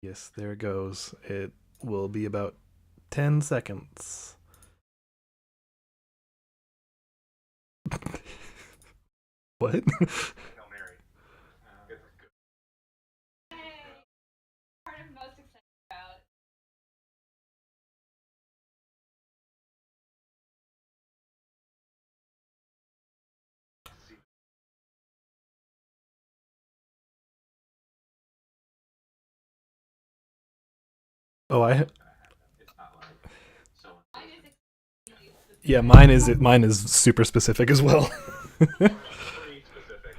Yes, there it goes. It will be about 10 seconds. What? Part I'm most excited about. Oh, I Mine is extremely yeah, specific. mine is super specific as well. Pretty specific.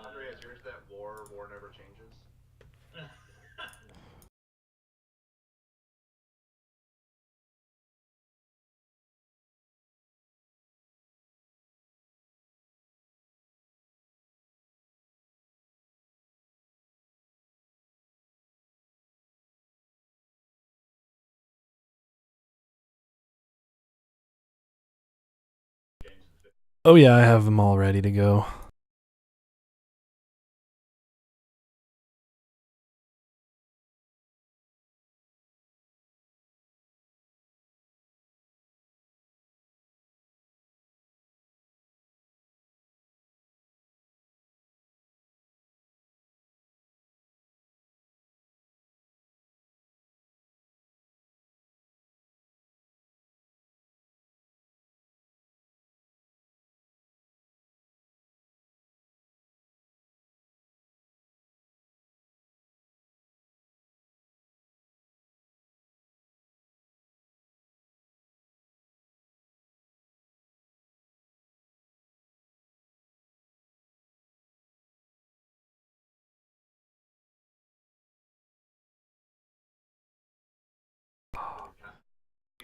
Andreas, yours that war never changes. Oh yeah, I have them all ready to go.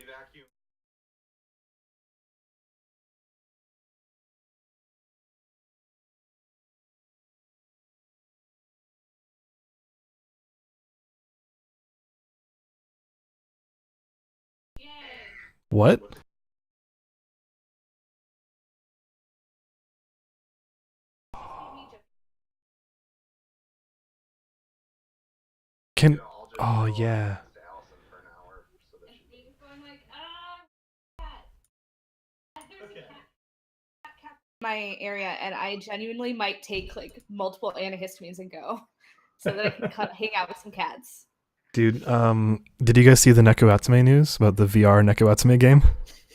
Vacuum. Yay. What? Can I'll just Oh go yeah. next to Allison for an hour so that And she can. Steve's going like, cat. There's a cat in my area, and I genuinely might take like multiple antihistamines and go so that I can hang out with some cats. Dude, did you guys see the Nekoatsume news about the VR Nekoatsume game?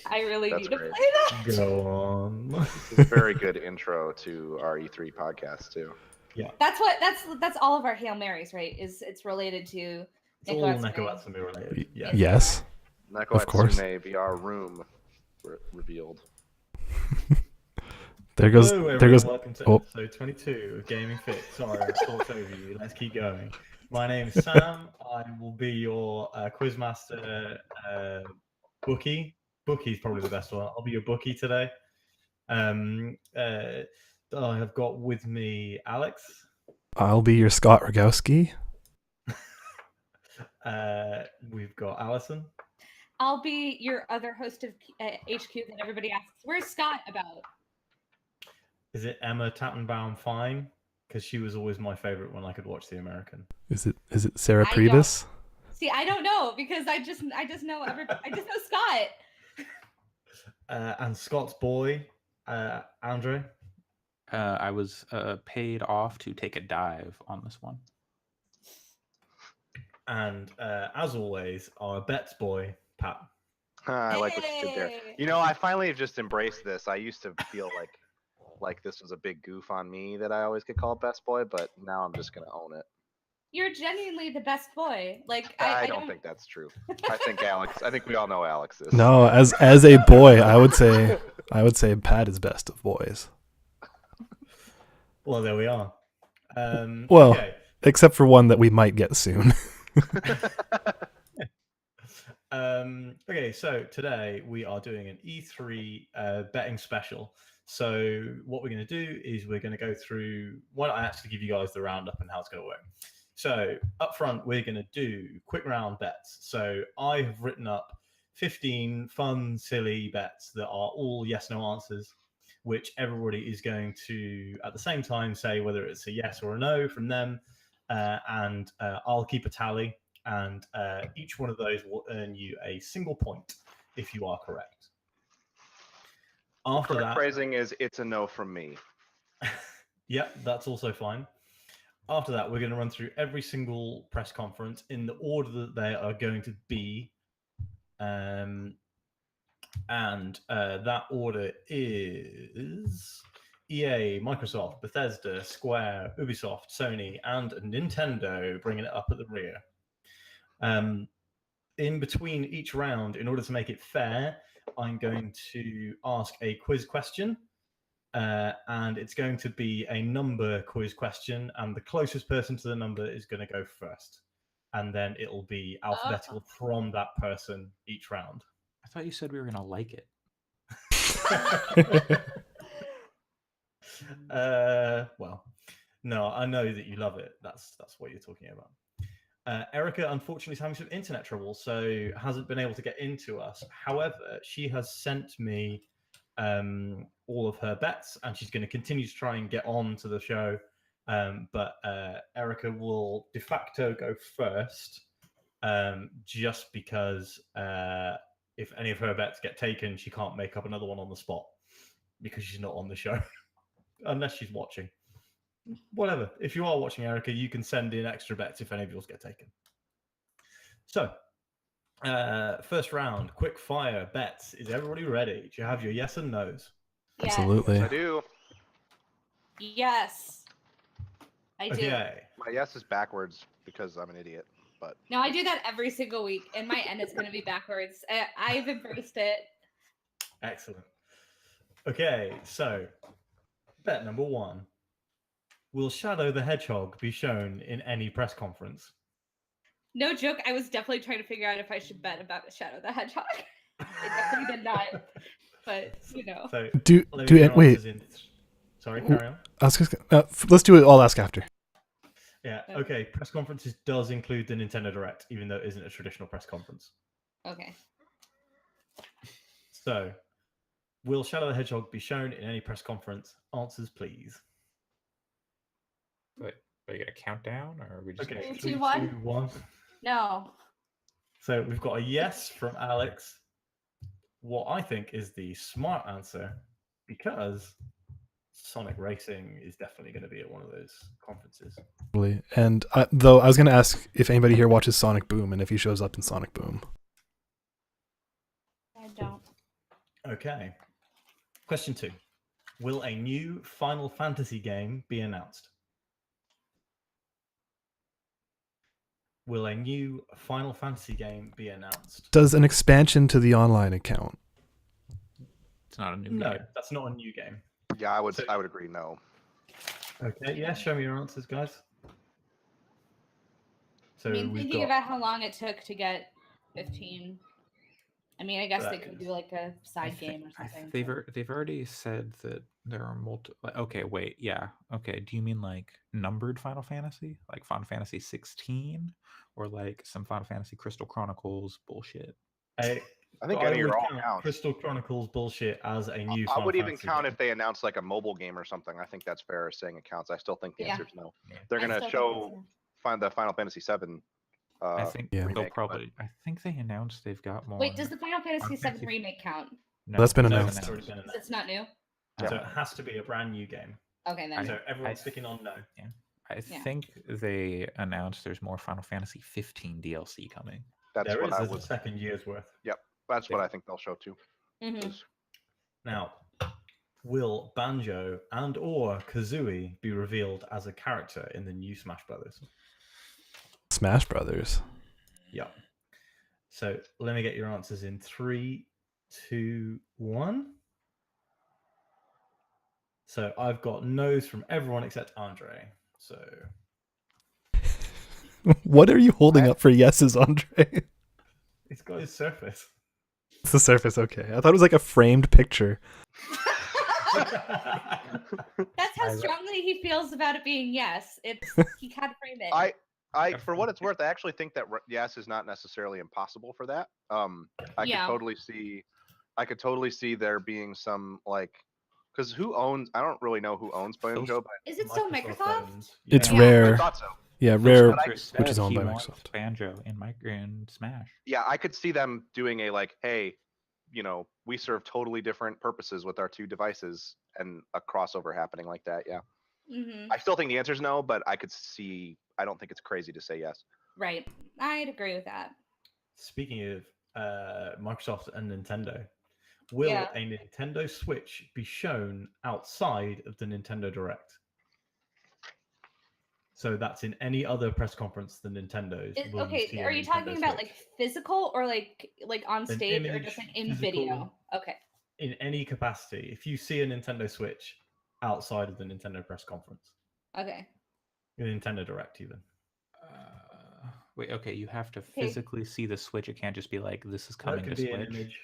I really That's need to great. play that. Go on. It's a very good intro to our E3 podcast too. Yeah, That's all of our Hail Marys, right? Is it's related to it's all Nekoatsume related. Yeah. Yes, of course. Nekoatsume VR room revealed. There goes. Hello, There everyone. goes. Welcome to Oh, episode 22 of Gaming Fit. Sorry, I talked over you. Let's keep going. My name is Sam. I will be your quizmaster bookie. Bookie's probably the best one. I'll be your bookie today. I have got with me Alex. I'll be your Scott Rogowski. We've got Alison. I'll be your other host of HQ that everybody asks, "Where's Scott?" about. Is it Emma Tattenbaum Fine? Because she was always my favorite when I could watch The American. Is it Sarah I don't Priebus? see. I don't know because I just know everybody. I just know Scott. And Scott's boy, Andre. I was paid off to take a dive on this one. And as always, our bets boy, Pat. I like what you did there. Hey! You know, I finally have just embraced this. I used to feel like this was a big goof on me that I always get called best boy, but now I'm just gonna own it. You're genuinely the best boy. Like I I don't think that's true. I think we all know Alex is. No, as a boy, I would say Pat is best of boys. Well, there we are. Well, okay. except for one that we might get soon. Okay, so today we are doing an E3 betting special. So what we're going to do is we're going to go through. Why don't I actually give you guys the roundup and how it's going to work? So up front, we're going to do quick round bets. So I have written up 15 fun, silly bets that are all yes/no answers, which everybody is going to at the same time say whether it's a yes or a no from them. and I'll keep a tally, and each one of those will earn you a single point if you are correct. After Correct that, phrasing is it's a no from me. yeah, that's also fine. After that, we're going to run through every single press conference in the order that they are going to be. And that order is EA, Microsoft, Bethesda, Square, Ubisoft, Sony, and Nintendo, bringing it up at the rear. In between each round, in order to make it fair, I'm going to ask a quiz question. And it's going to be a number quiz question, and the closest person to the number is going to go first. And then it'll be alphabetical from that person each round. I thought you said we were gonna like it. Well, no, I know that you love it. That's what you're talking about. Erica, unfortunately, is having some internet trouble, so hasn't been able to get into us. However, she has sent me all of her bets, and she's going to continue to try and get on to the show. But Erica will de facto go first, just because if any of her bets get taken, she can't make up another one on the spot because she's not on the show, unless she's watching. Whatever. If you are watching, Erica, you can send in extra bets if any of yours get taken. So, first round, quick fire bets. Is everybody ready? Do you have your yes and no's? Yes. Absolutely. Yes, I do. Yes. I do. Okay. My yes is backwards because I'm an idiot. But No, I do that every single week, and my end is going to be backwards. I've embraced it. Excellent. Okay, so bet number 1. Will Shadow the Hedgehog be shown in any press conference? No joke, I was definitely trying to figure out if I should bet about Shadow the Hedgehog. I definitely did not, but you know. So Wait. Sorry, carry on. Let's do it. I'll ask after. Yeah, okay. Press conferences does include the Nintendo Direct, even though it isn't a traditional press conference. Okay. So, will Shadow the Hedgehog be shown in any press conference? Answers, please. Wait, are you gonna count down, or are we just? Okay, 3, 3, 2, 1? 2, 1. No. So we've got a yes from Alex. What I think is the smart answer, because Sonic Racing is definitely going to be at one of those conferences. And though I was going to ask if anybody here watches Sonic Boom and if he shows up in Sonic Boom. I don't. Okay. Question 2. Will a new Final Fantasy game be announced? Will a new Final Fantasy game be announced? Does an expansion to the online account? It's not a new No, game. that's not a new game. yeah, I would agree no. Okay, yeah, show me your answers, guys. So I mean, we've thinking got about how long it took to get 15. I mean, I guess they could do like a side game or something. They've already said that there are multiple. Okay, wait, yeah, okay. Do you mean like numbered Final Fantasy, like Final Fantasy 16, or like some Final Fantasy Crystal Chronicles bullshit? I think any or all count counts. Crystal Chronicles bullshit as a new. I would even Fantasy count game. if they announced like a mobile game or something. I think that's fair as saying it counts. I still think the Yeah. answer is no. They're I gonna still think show the Final Fantasy 7. I think yeah. they'll remake, probably. I think they announced they've got more. Wait, does the Final Fantasy Final 7 remake count? No, That's been it's announced. It's already been announced. It's not new? So it has to be a brand new game. Okay, then. So everyone's sticking on no. Yeah. I think they announced there's more Final Fantasy 15 DLC coming. That's There what is. I There's would. a second year's worth. Yep, that's what I think they'll show too. Mm-hmm. Now, will Banjo and or Kazooie be revealed as a character in the new Smash Brothers? Smash Brothers. Yeah. So let me get your answers in 3, 2, 1. So I've got no's from everyone except Andre. So What are you holding up for yeses, Andre? it's got his Surface. It's the Surface, okay. I thought it was like a framed picture. That's how strongly he feels about it being yes. He can't frame it. I for what it's worth, I actually think that yes is not necessarily impossible for that. I could totally see there being some like, because who owns? I don't really know who owns Banjo, but Is it still Microsoft? It's Yeah. rare. I thought so. Yeah, Phil Rare, Spencer which is said owned he by wants Microsoft. Banjo in Smash. Yeah, I could see them doing a like, hey, you know, we serve totally different purposes with our two devices, and a crossover happening like that. Yeah. Mm-hmm. I still think the answer is no, but I could see. I don't think it's crazy to say yes. Right. I'd agree with that. Speaking of Microsoft and Nintendo, will Yeah. a Nintendo Switch be shown outside of the Nintendo Direct? So that's in any other press conference than Nintendo's. Will you see Okay, a are you Nintendo talking about Switch? like physical or like on An stage or image, just in physical, video? Okay. in any capacity? If you see a Nintendo Switch outside of the Nintendo press conference, Okay. the Nintendo Direct, even. Wait, okay, you have to physically see the Switch. It can't just be like, this is That coming could to be Switch. an image.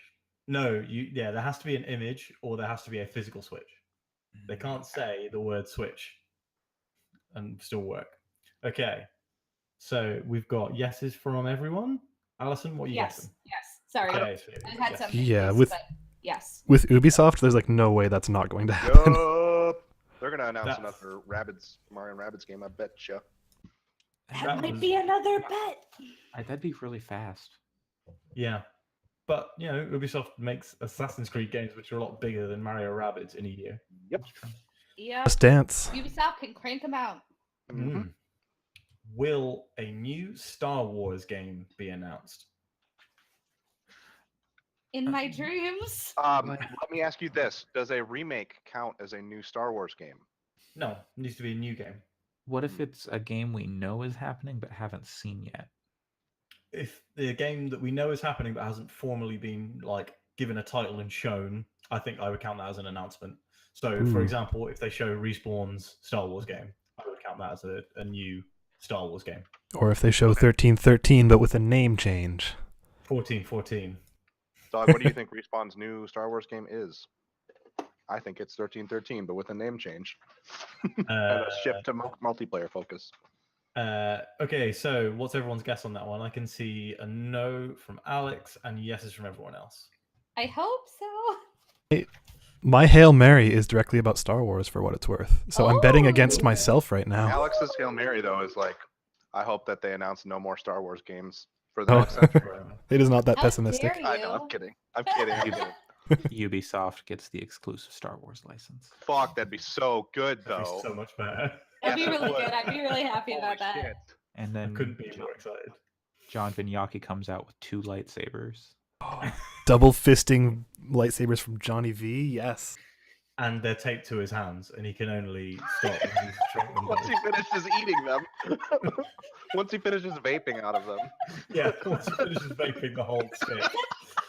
No, there has to be an image or there has to be a physical Switch. They can't say the word Switch and still work. Okay, so we've got yeses from everyone. Alison, what are you guessing? Yes. Sorry. Okay, I've had yes. some Yeah, issues, with- but yes. With Ubisoft, there's like no way that's not going to happen. Yup. They're gonna announce That's- another Mario and Rabbids game. I bet you. That might be another bet. That'd be really fast. Yeah, but you know, Ubisoft makes Assassin's Creed games which are a lot bigger than Mario Rabbids in a year. Yep. Yeah. Just Dance. Ubisoft can crank them out. Mhm. Will a new Star Wars game be announced? In my dreams. Let me ask you this: does a remake count as a new Star Wars game? No, it needs to be a new game. What if it's a game we know is happening but haven't seen yet? If the game that we know is happening but hasn't formally been like given a title and shown, I think I would count that as an announcement. So, for Ooh. example, if they show Respawn's Star Wars game, I would count that as a new Star Wars game. Or if they show 1313 but with a name change. 1414. So, what do you think Respawn's new Star Wars game is? I think it's 1313, but with a name change and a shift to multiplayer focus. Okay, so what's everyone's guess on that one? I can see a no from Alex and yeses from everyone else. I hope so. My Hail Mary is directly about Star Wars for what it's worth. So I'm betting against myself right now. Alex's Hail Mary, though, is like, I hope that they announce no more Star Wars games for the next century. It is not that How pessimistic. dare I know, I'm you? kidding. I'm kidding. I'm kidding. Ubisoft gets the exclusive Star Wars license. Fuck, that'd be so good, That'd though. be so much better. That'd be Yes, it really would. good. I'd be really happy about Holy that. shit. And I then couldn't be more excited. John Vignacchi comes out with 2 lightsabers. Double fisting lightsabers from Johnny V. Yes. And they're taped to his hands, and he can only stop when he's shot them Once both. he finishes eating them. Once he finishes vaping out of them. Yeah, once he finishes vaping the whole stick.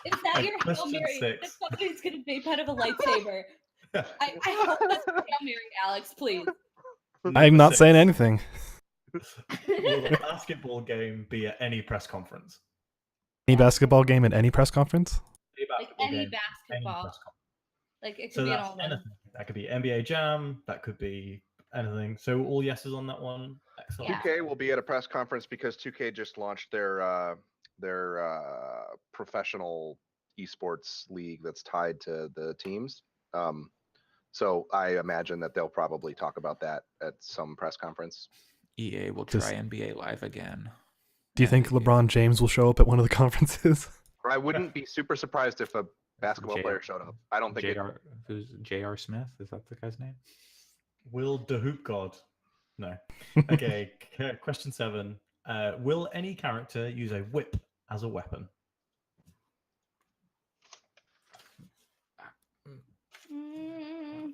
Is that And your Hail question Mary? 6. Somebody's gonna vape out of a lightsaber. I hope that's your Hail Mary, Alex, please. I'm not saying anything. Will the basketball game be at any press conference? Any basketball game at any press conference? Like any basketball. press conference. Like it could So be an that's all one. anything. That could be NBA Jam. That could be anything. So all yeses on that one. Excellent. Yeah. 2K will be at a press conference because 2K just launched their professional esports league that's tied to the teams. So I imagine that they'll probably talk about that at some press conference. EA will Just- try NBA Live again. Do you think LeBron James will show up at one of the conferences? I wouldn't be super surprised if a basketball J.R. player showed up. I don't think it, Who's J.R. Smith? Is that the guy's name? Will the Hoop God? No. Okay. Question 7. Will any character use a whip as a weapon? Mm,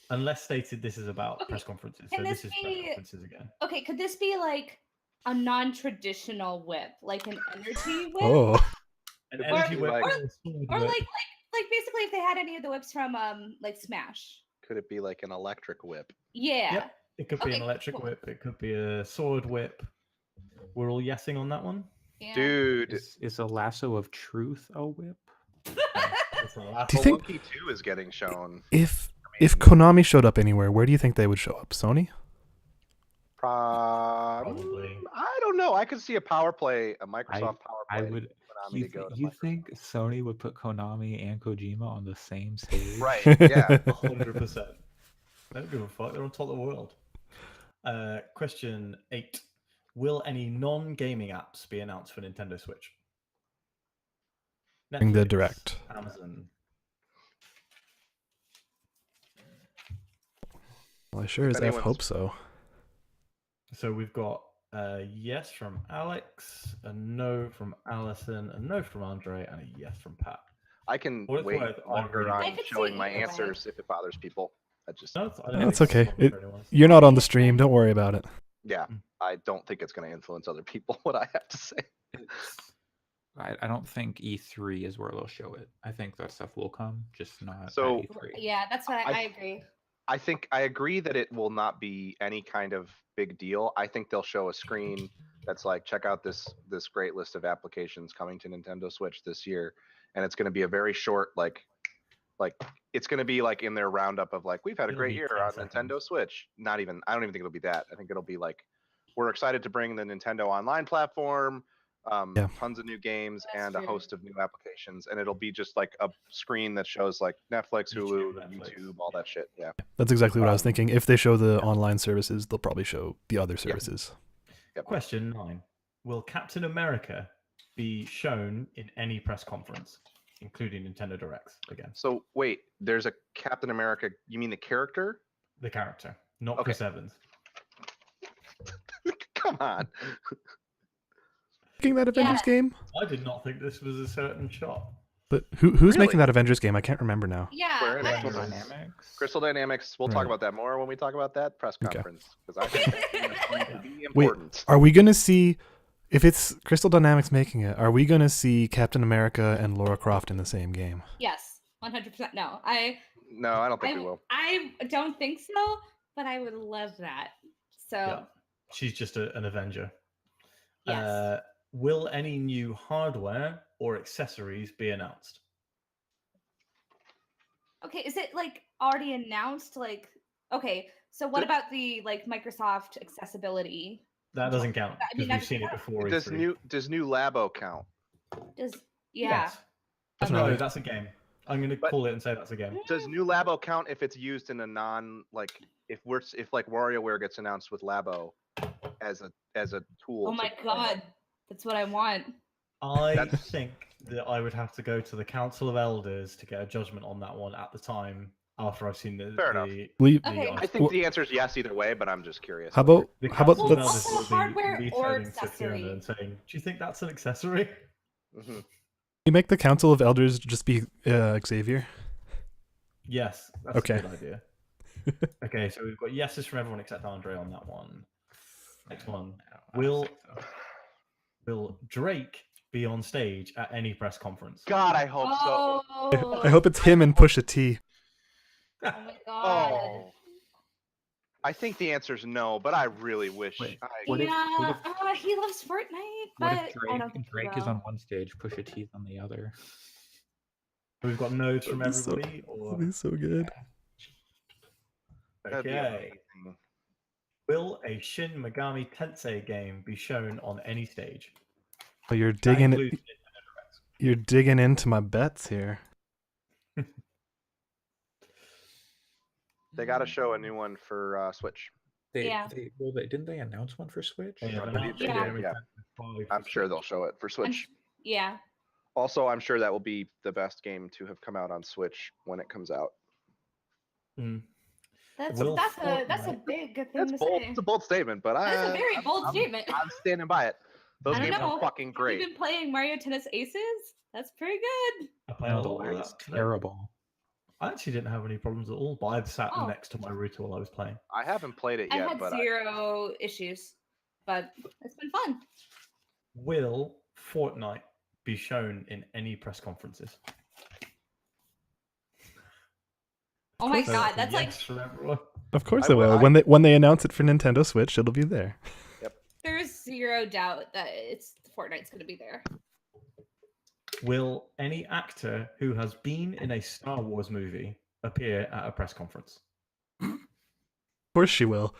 Unless stated, this is about Okay, press conferences. can So this this is press be- conferences again. Okay, could this be like a non-traditional whip, like an energy whip, Oh, An Or- energy whip or- or a sword or whip. like basically if they had any of the whips from like Smash? could it be like an electric whip? Yeah. Yep. It could be an Okay, electric cool. whip. It could be a sword whip. We're all yesing on that one. Yeah. Dude, Is a lasso of truth a whip? It's a lasso. Do you think- Monkey 2 is getting shown. if Konami showed up anywhere, where do you think they would show up? Sony? Probably. I don't know. I could see a power play, a Microsoft power play. I would. Konami You, to go to you Microsoft. think Sony would put Konami and Kojima on the same stage? Right? Yeah. 100%. They don't give a fuck. They're on top of the world. Question 8. Will any non-gaming apps be announced for Nintendo Switch? During the Netflix, Direct. Amazon. Well, I sure If as F anyone's- hope so. So we've got a yes from Alex, a no from Allison, a no from Andre, and a yes from Pat. I can Well, it's wait worth- I longer really on I could showing see my either way. answers if it bothers people. I just, No, I don't That's think it's okay. problem for anyone. You're not on the stream. Don't worry about it. yeah, Mm. I don't think it's going to influence other people what I have to say. It's, I don't think E3 is where they'll show it. I think that stuff will come, just not So- at E3. Yeah, that's what I- I agree. I think I agree that it will not be any kind of big deal. I think they'll show a screen that's like, check out this great list of applications coming to Nintendo Switch this year, and it's going to be a very short like it's going to be like in their roundup of like, we've had a It'll great be year 10 on seconds. Nintendo Switch. I don't even think it'll be that. I think it'll be like, we're excited to bring the Nintendo Online platform, Yeah. tons of new games That's and a true. host of new applications, and it'll be just like a screen that shows like Netflix, YouTube, Hulu, Netflix. YouTube, all that shit. Yeah. That's exactly what I was Um, thinking. If they show the online services, they'll probably show the other services. Yep. Question 9. Will Captain America be shown in any press conference, including Nintendo Directs again? So wait, there's a Captain America. You mean the character? The character, not Okay. Chris Evans. Come on. Making that Avengers game? I did not think this was a certain shot. But who's Really? making that Avengers game? I can't remember now. Yeah, Square Enix. I- Crystal Dynamics. Crystal Dynamics. We'll talk Right. about that more when we talk about that press Okay. conference, because I think that game is going to be Wait, important. are we gonna see if it's Crystal Dynamics making it? Are we gonna see Captain America and Laura Croft in the same game? yes, 100%. No, No, I don't think we will. I don't think so, but I would love that. So Yeah. She's just an Avenger. yes. Will any new hardware or accessories be announced? Okay, is it like already announced? Like, okay, so what Did- about the like Microsoft accessibility? That doesn't count I mean, because that we've seen it doesn't before. Does E3. new Labo count? Does yeah? Yes. No, Definitely. that's a game. I'm going to But- call it and say that's a game. Does new Labo count if it's used in a non like if like WarioWare gets announced with Labo as a tool? Oh to my play? god, that's what I want. I That's- think that I would have to go to the Council of Elders to get a judgment on that one at the time after I've seen the. Fair enough. We- Okay. I think the answer is yes either way, but I'm just curious. How about The how about Council of let's- Elders Also will hardware be or returning to Fiona accessory? and saying, "Do you think that's an accessory?" Mhm. we make the Council of Elders just be Xavier? Yes, that's Okay. a good idea. Okay, so we've got yeses from everyone except Andre on that one. Next one. I don't Will think so. Will Drake be on stage at any press conference? God, I hope so. Oh, I hope it's him and Pusha T. oh my god. Oh. I think the answer is no, but I really wish. Wait, I, what if- Yeah, what he loves Fortnite, What but if I don't think he Drake is will. on one stage, Pusha T's on the other? We've got no's from That'd be so- everybody. Or... That'd be so good. that'd be Okay. amazing. Will a Shin Megami Tensei game be shown on any stage? Oh, you're That digging includes Nintendo Directs. you're digging into my bets here. They got to show a new one for Switch. Yeah. Didn't they announce one for Switch? They have They announced did, Yeah. Megami yeah. Tensei 5 I'm for sure Switch. they'll show it for I'm Switch. sh- yeah, Also, I'm sure that will be the best game to have come out on Switch when it comes out. Mm. that's Will that's a Fortnite- big thing That's to bold. say. It's a bold statement, but That is a very I'm- bold I'm- statement. I'm standing by it. Those I don't games know. are fucking Have great. you been playing Mario Tennis Aces? That's pretty good. I played a No, lot of it's that today. terrible. I actually didn't have any problems at all, but I sat Oh. next to my router while I was playing. I haven't played it I yet, had but zero issues, but it's been fun. Will Fortnite be shown in any press conferences? Oh my So god, that's like yes from everyone. Of course I they will- will. I- When they announce it for Nintendo Switch, it'll be there. there's zero doubt that it's Fortnite's gonna be there. Will any actor who has been in a Star Wars movie appear at a press conference? Of course she will.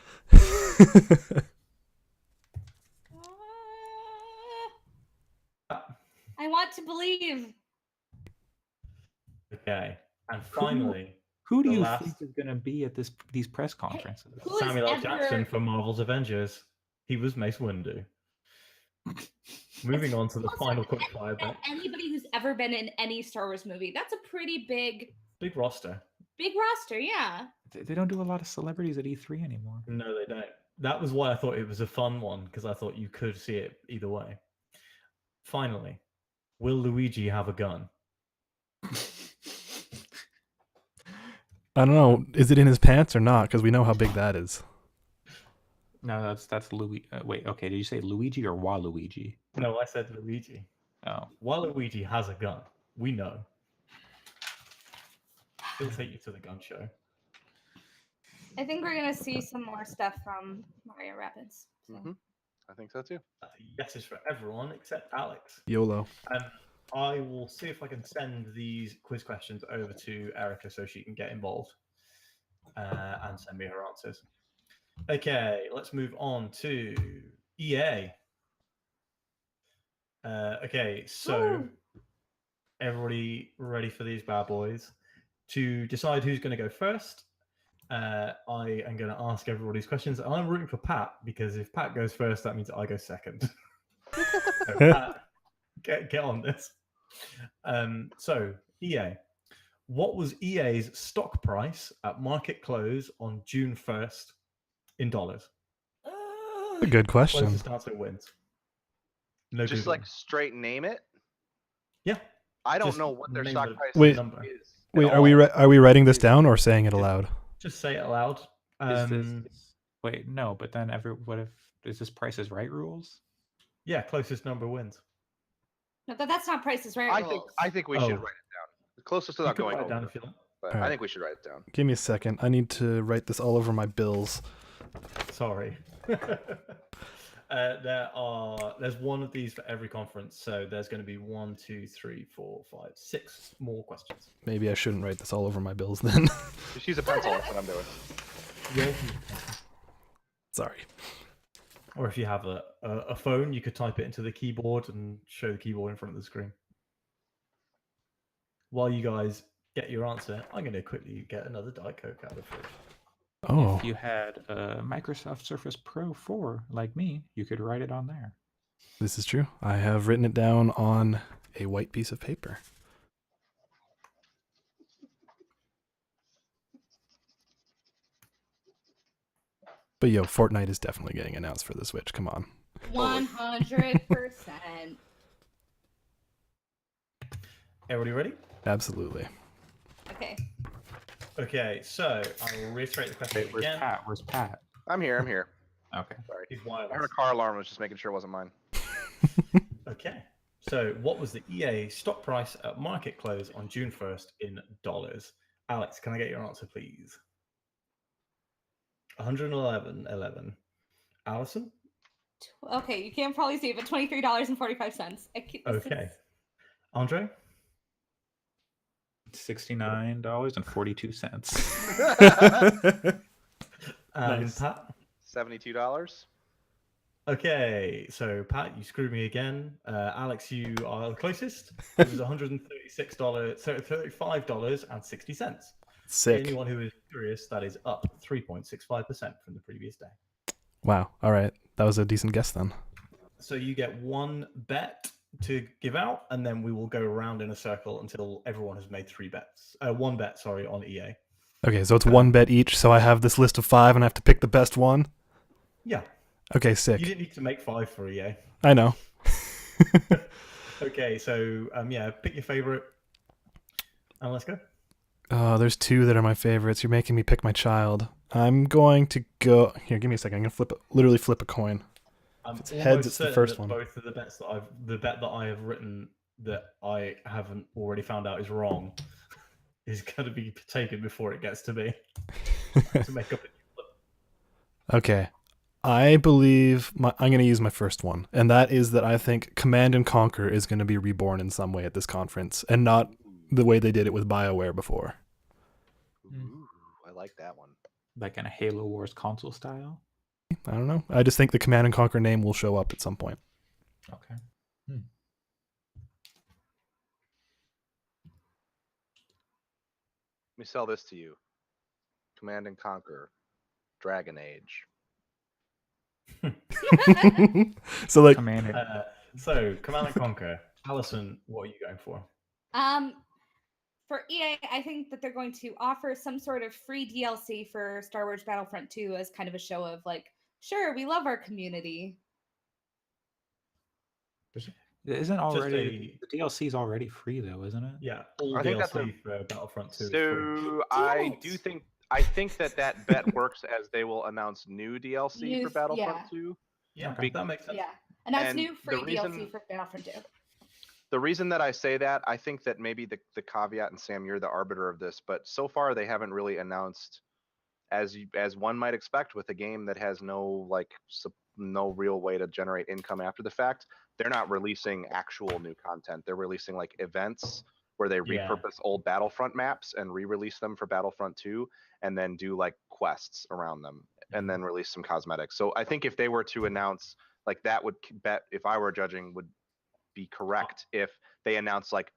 I want to believe. Okay. And finally, Who do The you last- think is going to be at these press conferences? Who is Samuel L. ever- Jackson from Marvel's Avengers. He was Mace Windu. Moving on to the Also, final quickfire bet. Anybody who's ever been in any Star Wars movie, that's a pretty big Roster. roster, yeah. They don't do a lot of celebrities at E3 anymore. No, they don't. That was why I thought it was a fun one, because I thought you could see it either way. Finally, will Luigi have a gun? I don't know. Is it in his pants or not? Because we know how big that is. No, that's Louis. Wait, okay. Did you say Luigi or Waluigi? No, I said Luigi. Oh, Waluigi has a gun. We know. He'll take you to the gun show. I think we're gonna see some more stuff from Mario Rabbids. So. Mhm. I think so too. That's a yeses for everyone except Alex. YOLO. I will see if I can send these quiz questions over to Erica so she can get involved and send me her answers. Okay, let's move on to EA. Okay, so everybody ready for these bad boys? To decide who's going to go first, I am going to ask everybody's questions. I'm rooting for Pat because if Pat goes first, that means I go second. So, Pat, get on this. So, EA. What was EA's stock price at market close on June 1st in dollars? A good question. Closest answer wins. No Just Googling. like straight name it. Yeah. I don't Just know what their name stock the price Wait. number. is. at Wait, all. are we writing this down or saying it aloud? Just say it aloud. is this? Wait, no. But then what if is this Price is Right rules? Yeah, closest number wins. No, that's not Price is Right rules. I think we should Oh. write it down. The closest You without can going write it down over. if you like. But Alright. I think we should write it down. Give me a second. I need to write this all over my bills. Sorry. There's one of these for every conference, so there's going to be 1, 2, 3, 4, 5, 6 more questions. Maybe I shouldn't write this all over my bills then. Just use a pencil. That's what I'm doing. Yeah. Sorry. Or if you have a phone, you could type it into the keyboard and show the keyboard in front of the screen. While you guys get your answer, I'm going to quickly get another Diet Coke out of the fridge. Oh, If you had a Microsoft Surface Pro 4 like me, you could write it on there. this is true. I have written it down on a white piece of paper. But yo, Fortnite is definitely getting announced for the Switch. Come on. 100%. Everybody ready? Absolutely. Okay. Okay, so I will reiterate the question Wait, where's again. Pat? Where's Pat? I'm here. Okay. Sorry. He's I heard a wireless. car alarm. I was just making sure it wasn't mine. Okay. So, what was the EA stock price at market close on June 1st in dollars? Alex, can I get your answer, please? 111.11. Allison? Okay, you can't probably see it, but $23.45. Okay. Andre? $69.42. Nice. Pat? $72. Okay, so Pat, you screwed me again. Alex, you are the closest. It was $35.60. Sick. Anyone who is curious, that is up 3.65% from the previous day. Wow. All right. That was a decent guess then. So you get one bet to give out, and then we will go around in a circle until everyone has made one bet, on EA. Okay, so it's one bet each. So I have this list of 5 and I have to pick the best one. Yeah. Okay, sick. You didn't need to make 5 for EA. I know. Okay, so pick your favorite, and let's go. There's 2 that are my favorites. You're making me pick my child. I'm going to go here. Give me a second. I'm gonna literally flip a coin. I'm it's almost heads, it's the certain first that one. both of the bet that I have written that I haven't already found out is wrong is going to be taken before it gets to me to make up a new flip. Okay. I believe I'm going to use my first one, and that is that I think Command and Conquer is going to be reborn in some way at this conference, and not the way they did it with BioWare before. Ooh, I like that one. Like in a Halo Wars console style? I don't know. I just think the Command and Conquer name will show up at some point. Okay. me sell this to you. Command and Conquer, Dragon Age. So like, Command and So Command and Conquer. Allison, what are you going for? For EA, I think that they're going to offer some sort of free DLC for Star Wars Battlefront 2 as kind of a show of like, sure, we love our community. isn't already the DLC is already free though, isn't it? Yeah, all I think that's DLC for Battlefront 2 is free. So Damn I think that bet works as they will announce new DLC for News- Battlefront yeah. 2. Yeah, Okay. that makes sense. Yeah, and that's And new free the reason- DLC for Battlefront 2. The reason that I say that, I think that maybe the caveat, and Sam, you're the arbiter of this, but so far they haven't really announced, as one might expect with a game that has no no real way to generate income after the fact. They're not releasing actual new content. They're releasing like events where they Yeah. repurpose old Battlefront maps and re-release them for Battlefront 2, and then do like quests around them, and then release some cosmetics. So I think if they were to announce like that, would bet, if I were judging, would be correct if they announce like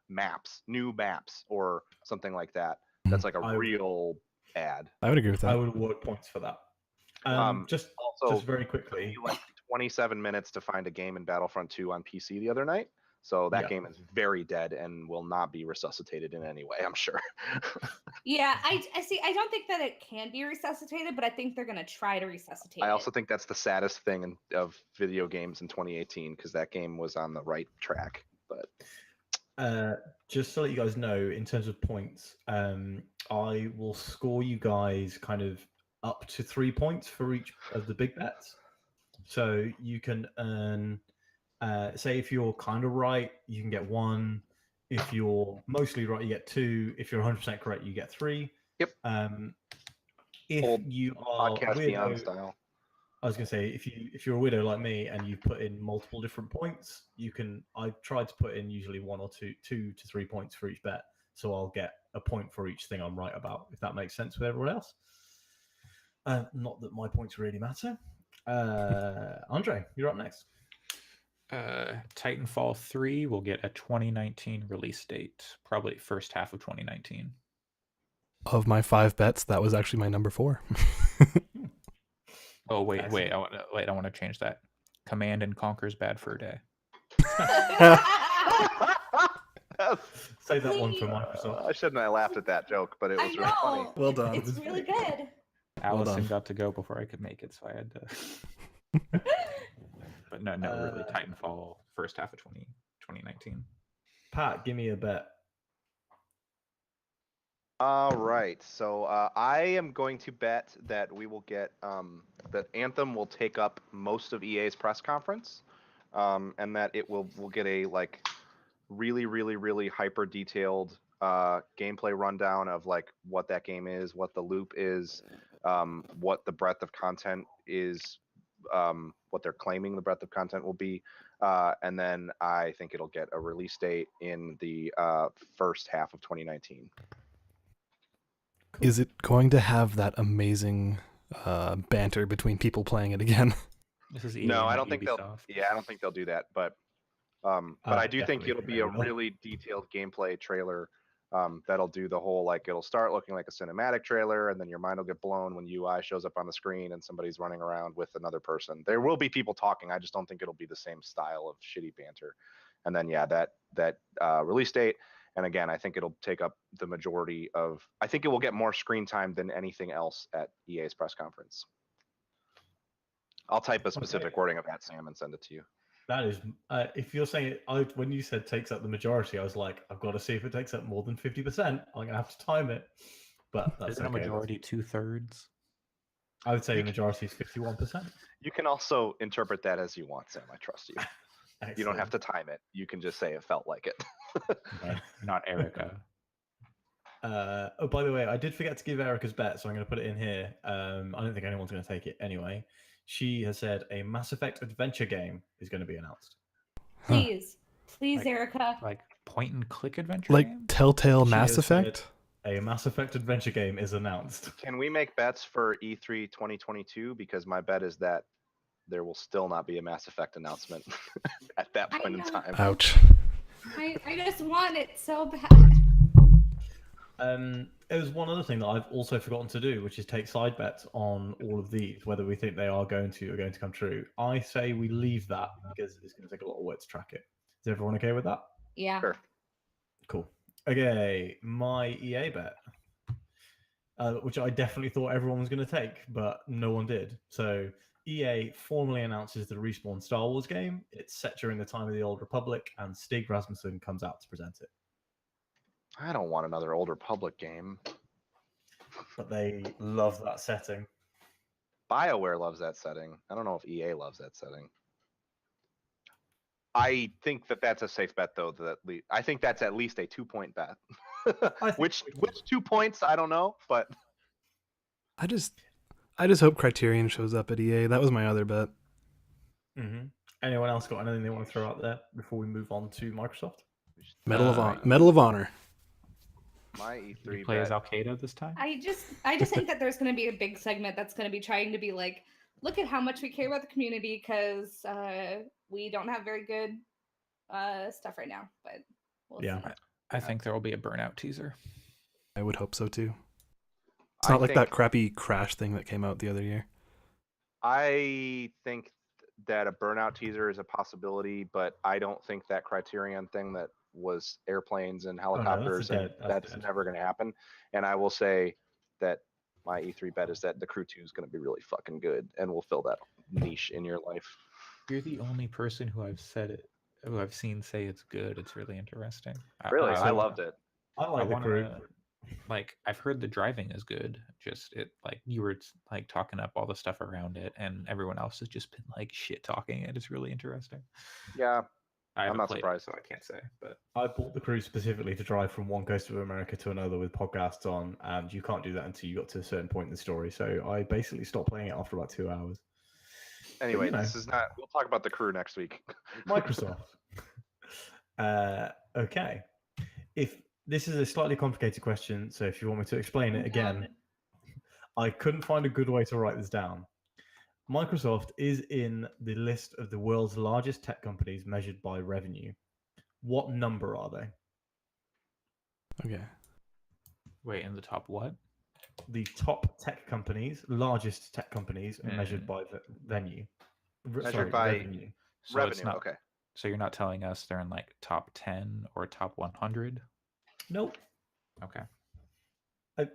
new maps or something like that. That's like a I- real ad. I would agree with I that. would award points for that. Just Also, very quickly. like 27 minutes to find a game in Battlefront 2 on PC the other night. So that Yeah. game is very dead and will not be resuscitated in any way, I'm sure. Yeah, I see. I don't think that it can be resuscitated, but I think they're gonna try to resuscitate I also it. think that's the saddest thing of video games in 2018, because that game was on the right track. But Just so that you guys know, in terms of points, I will score you guys kind of up to 3 points for each of the big bets. So you can earn, say, if you're kind of right, you can get 1. If you're mostly right, you get 2. If you're 100% correct, you get 3. Yep. If Old you are Podcast Beyond weirdo, style. I was gonna say, if you're a widow like me and you put in multiple different points, you can. I try to put in usually 1 or 2 to 3 points for each bet, so I'll get a point for each thing I'm right about. If that makes sense with everyone else. Not that my points really matter. Andre, you're up next. Titanfall 3 will get a 2019 release date, probably first half of 2019. Of my 5 bets, that was actually my number 4. Oh wait, Excellent. I want to change that. Command and Conquer's Bad Fur Day. Save that one for Microsoft. I shouldn't have laughed at that joke, but it I was really funny. know. Well done. It's really good. Allison done. got to go before I could make it, so I had to. But no, really, Titanfall first half of 2019. Pat, give me a bet. All right, so I am going to bet that we will get that Anthem will take up most of EA's press conference, and that we'll get a like really hyper detailed gameplay rundown of like what that game is, what the loop is, what the breadth of content is, what they're claiming the breadth of content will be, and then I think it'll get a release date in the first half of 2019. Is it going to have that amazing banter between people playing it again? This is EA, No, I not don't think they'll. Ubisoft. Yeah, I don't think they'll do that. But I do think Definitely it'll think be they a will. really detailed gameplay trailer. That'll do the whole like it'll start looking like a cinematic trailer, and then your mind will get blown when UI shows up on the screen and somebody's running around with another person. There will be people talking. I just don't think it'll be the same style of shitty banter. And then yeah, that release date. And again, I think it'll take up the majority of. I think it will get more screen time than anything else at EA's press conference. I'll type a specific wording of that, Sam, and send it to you. That is, if you're saying it, when you said takes up the majority, I was like, I've got to see if it takes up more than 50%. I'm gonna have to time it, but that's Isn't a okay. majority 2/3? I would say You the majority is 51%. You can also interpret that as you want, Sam. I trust you. You don't have to time it. You can just say it felt like it. Right. Not Erica. Oh, by the way, I did forget to give Erica's bet, so I'm going to put it in here. I don't think anyone's going to take it anyway. She has said a Mass Effect adventure game is going to be announced. Please, Like- Erica. Like point and click adventure Like game? Telltale She Mass has said Effect? A Mass Effect adventure game is announced. Can we make bets for E3 2022? Because my bet is that there will still not be a Mass Effect announcement at that I point in know. time. Ouch. I just want it so bad. There's one other thing that I've also forgotten to do, which is take side bets on all of these, whether we think they are going to come true. I say we leave that because it's going to take a lot of work to track it. Is everyone okay with that? Yeah. Sure. Cool. Okay, my EA bet, which I definitely thought everyone was going to take, but no one did. So EA formally announces the Respawn Star Wars game. It's set during the time of the Old Republic, and Stig Rasmussen comes out to present it. I don't want another Old Republic game. But they love that setting. BioWare loves that setting. I don't know if EA loves that setting. I think that that's a safe bet, though. I think that's at least a 2-point bet. Which 2 points? I don't know, but I just hope Criterion shows up at EA. That was my other bet. Mm-hmm. Anyone else got anything they want to throw out there before we move on to Microsoft? Medal of Honor. My You E3 play as bet. Al Qaeda this time? I just think that there's going to be a big segment that's going to be trying to be like, look at how much we care about the community because we don't have very good stuff right now. But we'll see. I think there will be a Burnout teaser. I would hope so too. It's not like that crappy Crash thing that came out the other year. I think that a Burnout teaser is a possibility, but I don't think that Criterion thing that was airplanes and helicopters, that's never going to happen. And I will say that my E3 bet is that the Crew 2 is going to be really fucking good and will fill that niche in your life. You're the only person who I've seen say it's good. It's really interesting. Really, I loved it. I like the Crew. Like, I've heard the driving is good. Just it, like, you were like talking up all the stuff around it, and everyone else has just been like shit talking it. It's really interesting. Yeah, I'm not surprised. so I can't say. But I bought the Crew specifically to drive from one coast of America to another with podcasts on, and you can't do that until you got to a certain point in the story. So I basically stopped playing it after about 2 hours. Anyway, this is not. We'll talk about the Crew next week. Microsoft. Okay. If this is a slightly complicated question, so if you want me to explain it again, I couldn't find a good way to write this down. Microsoft is in the list of the world's largest tech companies measured by revenue. What number are they? Okay. wait, in the top what? The top tech companies, largest tech companies, measured by revenue. Revenue. So revenue. It's not, okay. So you're not telling us they're in like top 10 or top 100? Nope. Okay. I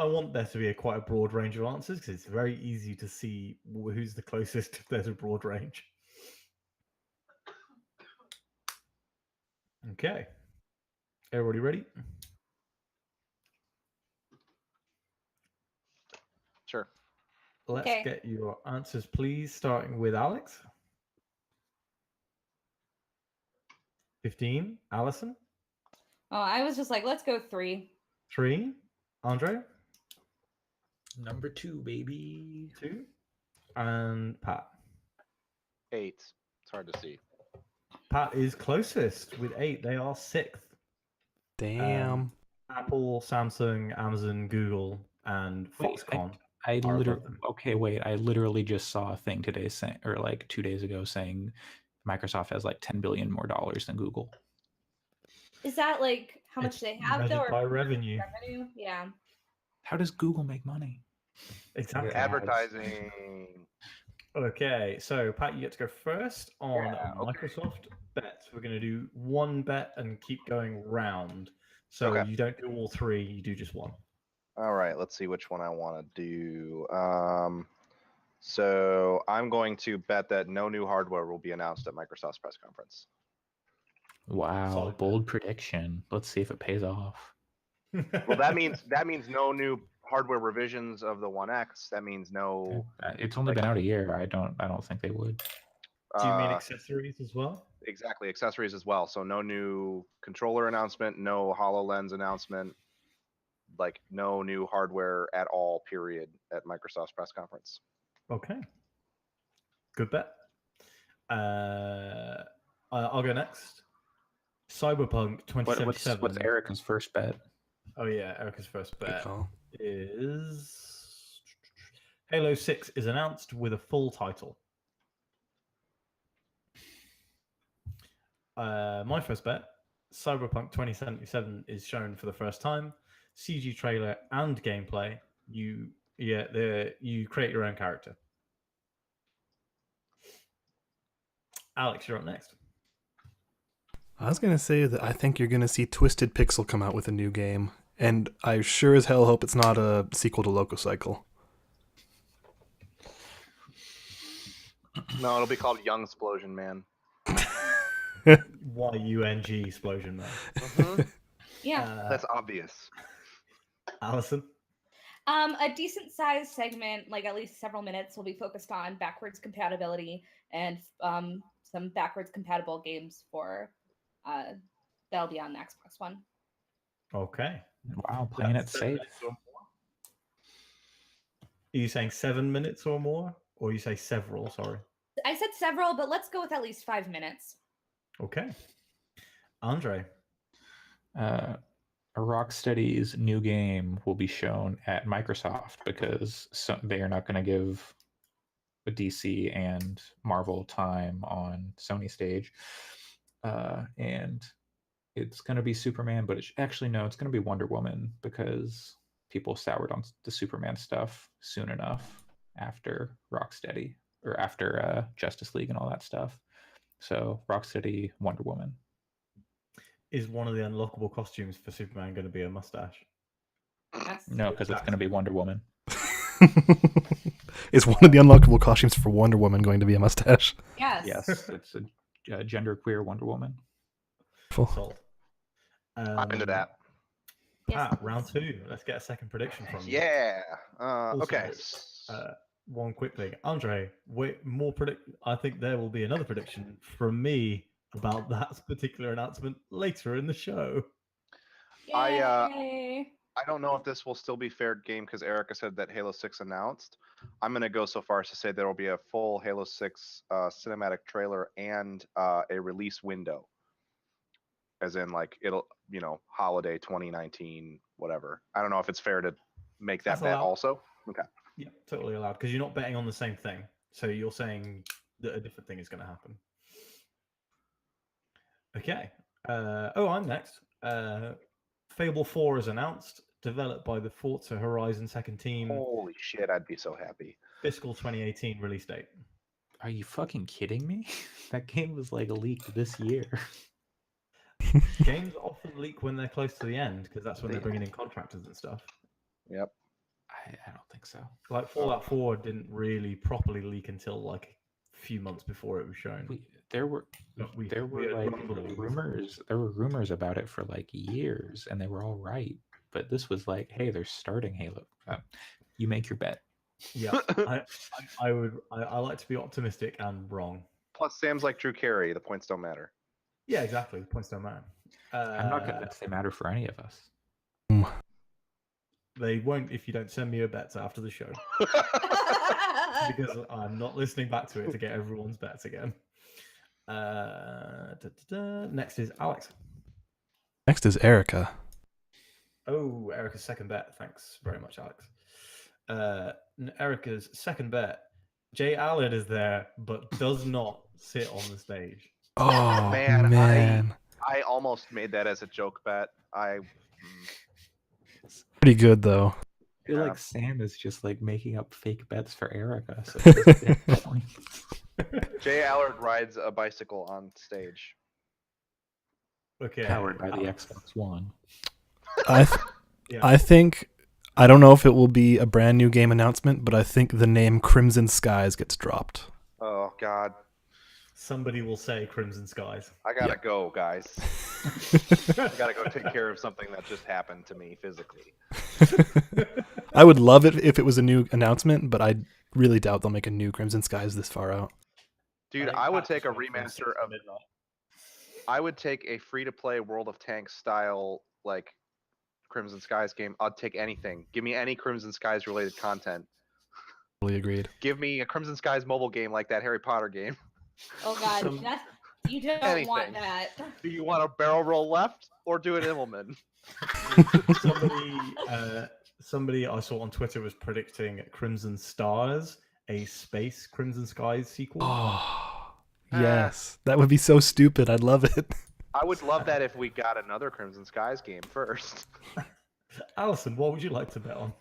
want there to be quite a broad range of answers because it's very easy to see who's the closest if there's a broad range. Okay. Everybody ready? Sure. Let's get your answers, please, starting with Alex. 15. Allison? Oh, I was just like, let's go 3. 3. Andre? Number 2, baby. 2. And Pat? 8. It's hard to see. Pat is closest with 8. They are 6th. Damn. Apple, Samsung, Amazon, Google, and Foxconn. I literally just saw a thing today saying, or like 2 days ago saying Microsoft has like $10 billion more than Google. Is that like how much they have though? By revenue. Yeah. How does Google make money? Exactly. Advertising. Okay, so Pat, you get to go first on Microsoft bets. We're going to do one bet and keep going round. So you don't do all 3, you do just one. All right, let's see which one I want to do. So I'm going to bet that no new hardware will be announced at Microsoft's press conference. Wow, bold prediction. Let's see if it pays off. Well, that means no new hardware revisions of the One X. That means no. It's only been out a year. I don't think they would. Do you mean accessories as well? Exactly, accessories as well. So no new controller announcement, no HoloLens announcement, like no new hardware at all, period, at Microsoft's press conference. Okay. Good bet. I'll go next. Cyberpunk 2077. What's Erica's first bet? Oh yeah, Erica's first bet is Halo 6 is announced with a full title. My first bet, Cyberpunk 2077 is shown for the first time. CG trailer, and gameplay, you create your own character. Alex, you're up next. I was gonna say that I think you're gonna see Twisted Pixel come out with a new game, and I sure as hell hope it's not a sequel to Loco Cycle. No, it'll be called Young Explosion Man. YUNG explosion, man. Yeah. That's obvious. Allison. A decent sized segment, like at least several minutes, will be focused on backwards compatibility and some backwards compatible games for that'll be on the Xbox One. Okay. Wow, playing it That's 7 safe. minutes or more? Are you saying 7 minutes or more? Or you say several, sorry. I said several, but let's go with at least 5 minutes. Okay. Andre. Rocksteady's new game will be shown at Microsoft because they are not going to give DC and Marvel time on Sony stage. And it's going to be Superman, but actually, no, it's going to be Wonder Woman because people soured on the Superman stuff soon enough after Rocksteady or after Justice League and all that stuff. So Rocksteady, Wonder Woman. Is one of the unlockable costumes for Superman going to be a mustache? Yes. No, because it's going to be Wonder Woman. Is one of the unlockable costumes for Wonder Woman going to be a mustache? Yes. Yes, it's a genderqueer Wonder Woman. Sold. I'm into that. Yes. Pat, round 2. Let's get a second prediction from you. Yeah. Also, Okay. One quick thing, Andre. I think there will be another prediction from me about that particular announcement later in the show. Yay. I don't know if this will still be fair game because Erica said that Halo 6 announced. I'm going to go so far as to say there will be a full Halo 6 cinematic trailer and a release window. As in, like, it'll, holiday 2019, whatever. I don't know if it's fair to make that That's bet allowed. also. Okay. Yeah, totally allowed because you're not betting on the same thing. So you're saying that a different thing is going to happen. Okay. I'm next. Fable 4 is announced, developed by the Forza Horizon second team. Holy shit, I'd be so happy. Fiscal 2018 release date. Are you fucking kidding me? That game was like leaked this year. Games often leak when they're close to the end because that's when they're bringing in contractors and stuff. Yep. I don't think so. Like Fallout 4 didn't really properly leak until like a few months before it was shown. There were like rumors. There were rumors about it for like years, and they were all right. But this was like, hey, they're starting Halo. You make your bet. Yeah, I like to be optimistic and wrong. Plus, Sam's like Drew Carey. The points don't matter. Yeah, exactly. The points don't matter. I'm not convinced they matter for any of us. They won't if you don't send me your bets after the show. Because I'm not listening back to it to get everyone's bets again. Next is Alex. Next is Erica. Oh, Erica's second bet. Thanks very much, Alex. Erica's second bet. Jay Allard is there, but does not sit on the stage. Oh, Man, man. I almost made that as a joke bet. It's pretty good, though. I feel Yeah. like Sam is just like making up fake bets for Erica. So he doesn't get points. Jay Allard rides a bicycle on stage. Okay. Powered by the Xbox One. I think, I don't know if it will be a brand new game announcement, but I think the name Crimson Skies gets dropped. Oh, God. Somebody will say Crimson Skies. I gotta go, guys. I gotta go take care of something that just happened to me physically. I would love it if it was a new announcement, but I really doubt they'll make a new Crimson Skies this far out. Dude, I would take a remaster of... I would take a free-to-play World of Tanks style, like, Crimson Skies game. I'd take anything. Give me any Crimson Skies related content. Totally agreed. Give me a Crimson Skies mobile game like that Harry Potter game. Oh God, you don't want Anything. that. Do you want a barrel roll left or do an Immelman? Somebody I saw on Twitter was predicting Crimson Stars, a space Crimson Skies sequel. Oh, yes. That would be so stupid. I'd love it. I would love that if we got another Crimson Skies game first. Alison, what would you like to bet on?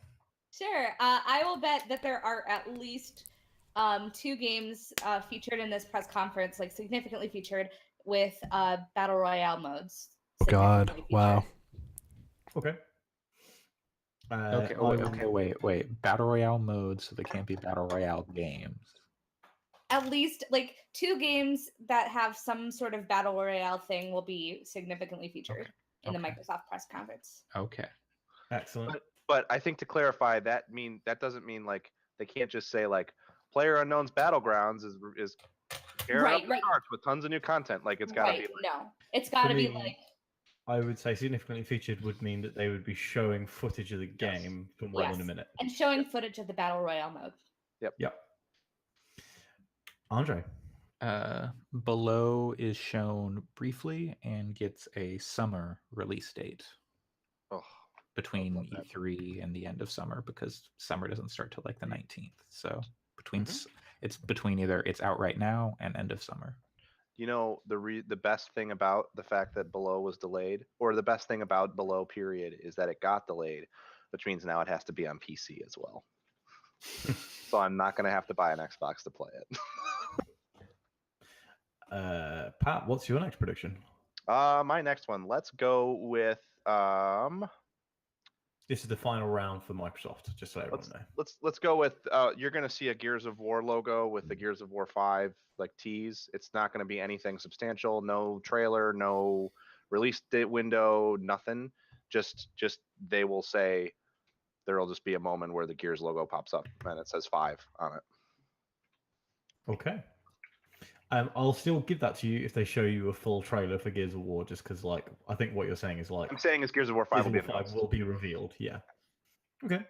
Sure. I will bet that there are at least 2 games featured in this press conference, like significantly featured with battle royale modes. Oh God! significantly Wow. featured. Okay. Okay, I will- okay, wait. Battle Royale mode, so they can't be Battle Royale games. At least like 2 games that have some sort of battle royale thing will be significantly featured in the okay. Microsoft press conference. Okay. Excellent. But I think to clarify, that doesn't mean like they can't just say like Player Unknown's Battlegrounds is tearing up the Right. charts with tons of new content. Like it's got to Right. be like, No, it's got to be me, like I would say significantly featured would mean that they would be showing footage of the Yes. game for more than a yes, minute. and showing footage of the battle royale mode. Yep. Andre. Below is shown briefly and gets a summer release date oh, between love that. E3 and the end of summer, because summer doesn't start till like the 19th. So between Mhm. it's between either it's out right now and end of summer. You know, the best thing about the fact that Below was delayed, or the best thing about Below period, is that it got delayed, which means now it has to be on PC as well. So I'm not going to have to buy an Xbox to play it. Pat, what's your next prediction? My next one. Let's go with This is the final round for Microsoft, just so everyone know. let's go with you're going to see a Gears of War logo with the Gears of War 5 like tease. It's not going to be anything substantial, no trailer, no release date window, nothing. Just they will say there'll just be a moment where the Gears logo pops up and it says 5 on it. Okay. I'll still give that to you if they show you a full trailer for Gears of War, just because, like, I think what you're saying is like I'm saying is Gears of War 5 Gears of will War be 5 announced. will be revealed. Yeah. Okay.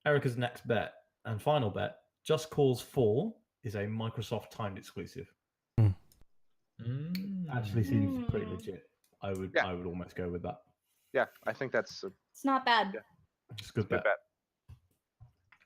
Erica's next bet and final bet: Just Cause 4 is a Microsoft timed exclusive. Actually, seems pretty legit. I would almost go with that. Yeah, I think that's It's not bad. Yeah. It's a good good bet. bet.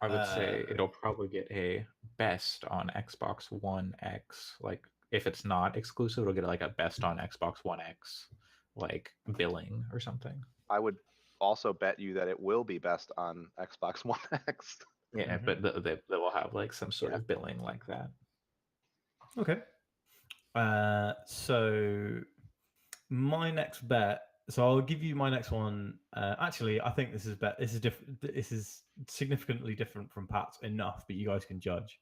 I would say it'll probably get a best on Xbox One X. Like if it's not exclusive, it'll get like a best on Xbox One X, like billing or something. I would also bet you that it will be best on Xbox One X. Yeah, but they will have like some sort of billing like that. Okay. So my next bet. So I'll give you my next one. Actually, I think this is different. This is significantly different from Pat's enough, but you guys can judge.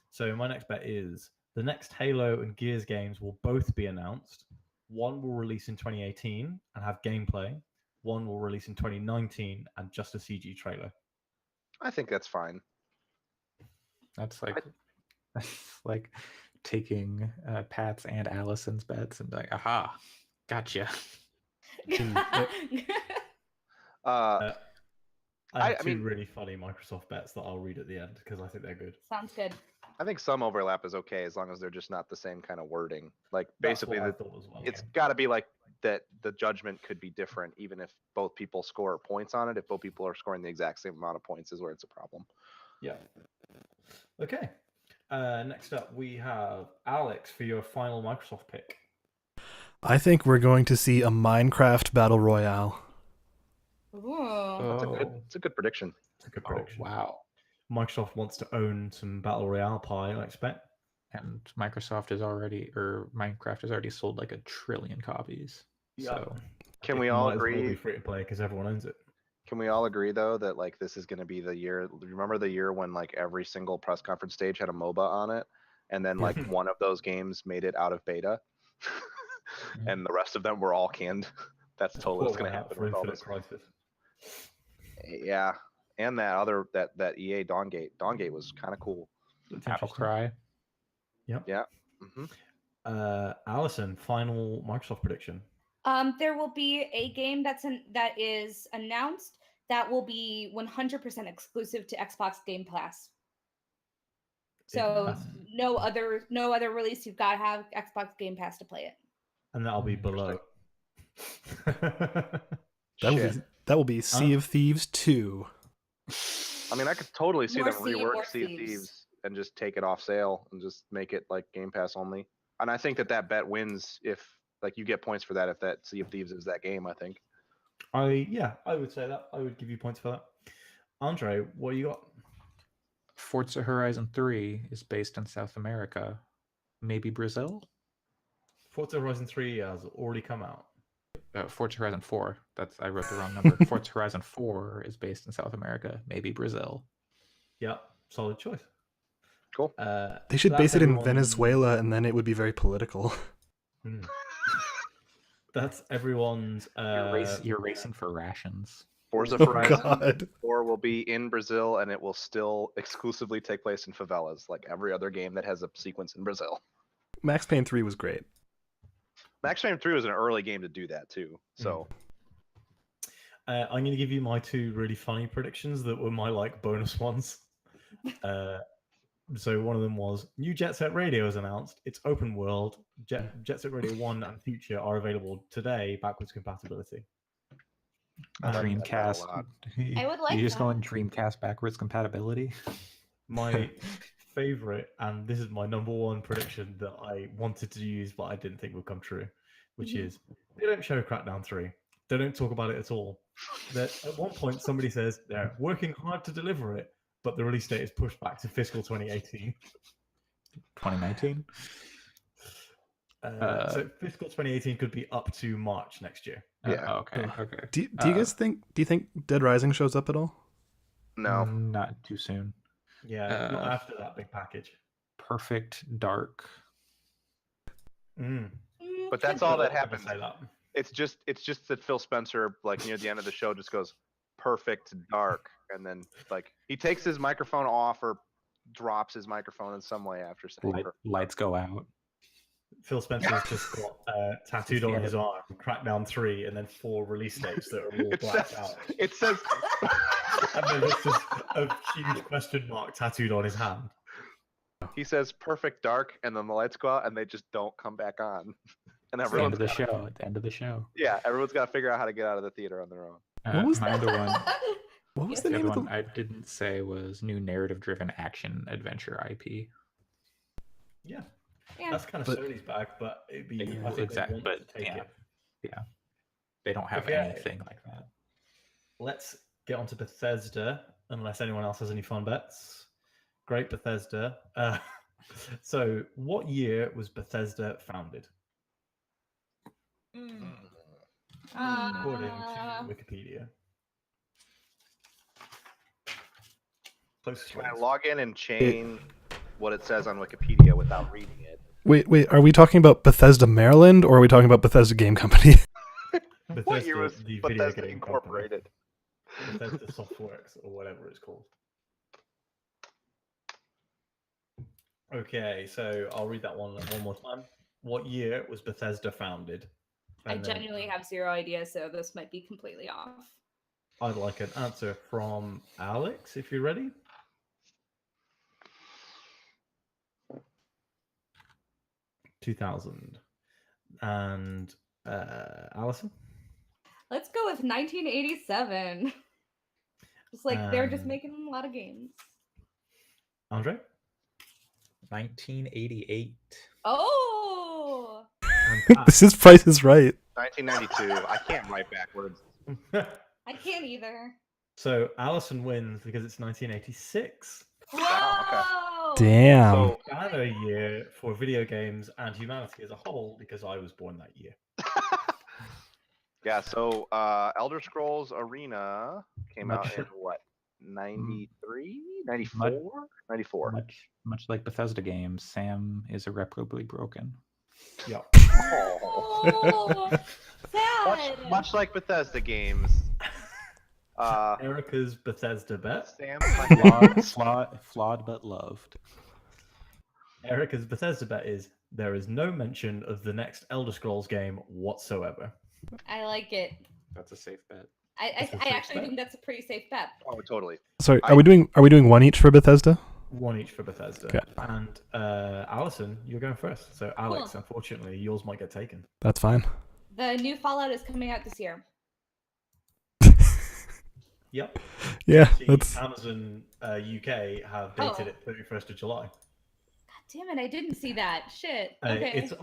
So my next bet is the next Halo and Gears games will both be announced. One will release in 2018 and have gameplay. One will release in 2019 and just a CG trailer. I think that's fine. That's like taking Pat's and Allison's bets and be like, aha, gotcha. I have two mean, really funny Microsoft bets that I'll read at the end because I think they're good. Sounds good. I think some overlap is okay as long as they're just not the same kind of wording. Like That's basically, what I thought as well. it's got to be like that. The judgment could be different, even if both people score points on it. If both people are scoring the exact same amount of points, is where it's a problem. Yeah. Okay. Next up, we have Alex for your final Microsoft pick. I think we're going to see a Minecraft battle royale. Ooh. It's a good prediction. It's a good prediction. Wow. Microsoft wants to own some battle royale pie, I expect. And Minecraft has already sold like 1 trillion copies. Yeah. So Can It we all might as well agree? be free to play because everyone owns it. Can we all agree though that like this is going to be the year? Remember the year when like every single press conference stage had a MOBA on it, and then like one of those games made it out of beta, and the rest of them were all canned. That's totally what's going to happen for with all Infinite this. Crisis. Yeah, and that other that EA Dawngate. Dawngate was kind of cool. That's Apple interesting. Cry. Yep. Yeah. Mm-hmm. Allison, final Microsoft prediction. There will be a game that is announced that will be 100% exclusive to Xbox Game Pass. So no other release. You've got to have Xbox Game Pass to play it. And that'll be below. That will be Sea of Thieves 2. I mean, I could totally see More them Sea, rework more Sea of Thieves. Thieves and just take it off sale and just make it like Game Pass only. And I think that bet wins if like you get points for that if that Sea of Thieves is that game. I think. I would say that. I would give you points for that. Andre, what do you got? Forza Horizon 3 is based in South America. Maybe Brazil? Forza Horizon 3 has already come out. Forza Horizon 4. I wrote the wrong number. Forza Horizon 4 is based in South America. Maybe Brazil. Yep, solid choice. Cool. They should that's base it in everyone's- Venezuela, and then it would be very political. Hmm. That's everyone's. You're racing for rations. Forza Oh Horizon God. 4 will be in Brazil, and it will still exclusively take place in favelas, like every other game that has a sequence in Brazil. Max Payne 3 was great. Max Payne 3 was an early game to do that too. So I'm going to give you my two really funny predictions that were my like bonus ones. So one of them was new Jet Set Radio is announced. It's open world. Jet Set Radio 1 and Future are available today. Backwards compatibility. I like that a Dreamcast. lot. I would like You just that. going Dreamcast backwards compatibility? My favorite, and this is my number one prediction that I wanted to use, but I didn't think would come true, which is they don't show Crackdown 3. They don't talk about it at all. That at one point somebody says they're working hard to deliver it, but the release date is pushed back to fiscal 2018. 2019? So fiscal 2018 could be up to March next year. Yeah. Okay. Okay. Do you guys think? Do you think Dead Rising shows up at all? No. Not too soon. Yeah, not after that big package. Perfect Dark. But that's all that I'm gonna happens. say that. It's just that Phil Spencer, like near the end of the show, just goes perfect dark, and then like he takes his microphone off or drops his microphone in some way after saying perfect. Lights go out. Phil Spencer's just got tattooed on his arm Crackdown 3 and then 4 release dates that are all It blacked says, out. it says And then there's just a huge question mark tattooed on his hand. he says perfect dark, and then the lights go out and they just don't come back on. And It's the end everyone's of the gotta- show. At the end of the show. Yeah, everyone's got to figure out how to get out of the theater on their own. What was my other one? What was Yes. the The name other of one the? I didn't say was new narrative-driven action adventure IP. Yeah, Yeah. that's kind of But- Sony's bag, but it'd be Yeah, I think exactly, they want but to take yeah. it. Yeah, they don't have Okay. anything like that. Let's get on to Bethesda, unless anyone else has any fun bets. Great, Bethesda. So, what year was Bethesda founded? According to Wikipedia. Closest Can I ones. log in and change what it says on Wikipedia without reading it? Wait. Are we talking about Bethesda, Maryland, or are we talking about Bethesda Game Company? What year Bethesda, was the video Bethesda game Incorporated? company. Bethesda Softworks, or whatever it's called. Okay, so I'll read that one more time. What year was Bethesda founded? I And then genuinely have zero idea, so this might be completely off. I'd like an answer from Alex, if you're ready. $2,000. And Allison? Let's go with 1987. Just like they're just Um, making a lot of games. Andre? 1988. Oh, And Pat. This is Price is Right. 1992. I can't write backwards. I can't either. So Allison wins because it's 1986. Whoa! Damn. So Banner year for video games and humanity as a whole because I was born that year. yeah, so Elder Scrolls Arena came out Much- in what? 93? 94? 94. Much like Bethesda games, Sam is irreparably broken. Yep. Oh, sad. Much like Bethesda games. Erica's Bethesda bet. Sam Flawed but loved. Erica's Bethesda bet is there is no mention of the next Elder Scrolls game whatsoever. I like it. That's a safe bet. I That's a safe actually bet. think that's a pretty safe bet. Oh, totally. Sorry, I- are we doing one each for Bethesda? One each for Bethesda. Okay. And Allison, you're going first. So Alex, Cool. unfortunately, yours might get taken. That's fine. The new Fallout is coming out this year. Yep. Yeah, See, that's Amazon UK have dated it 31st of July. God damn it! I didn't see that. Shit. Okay. It's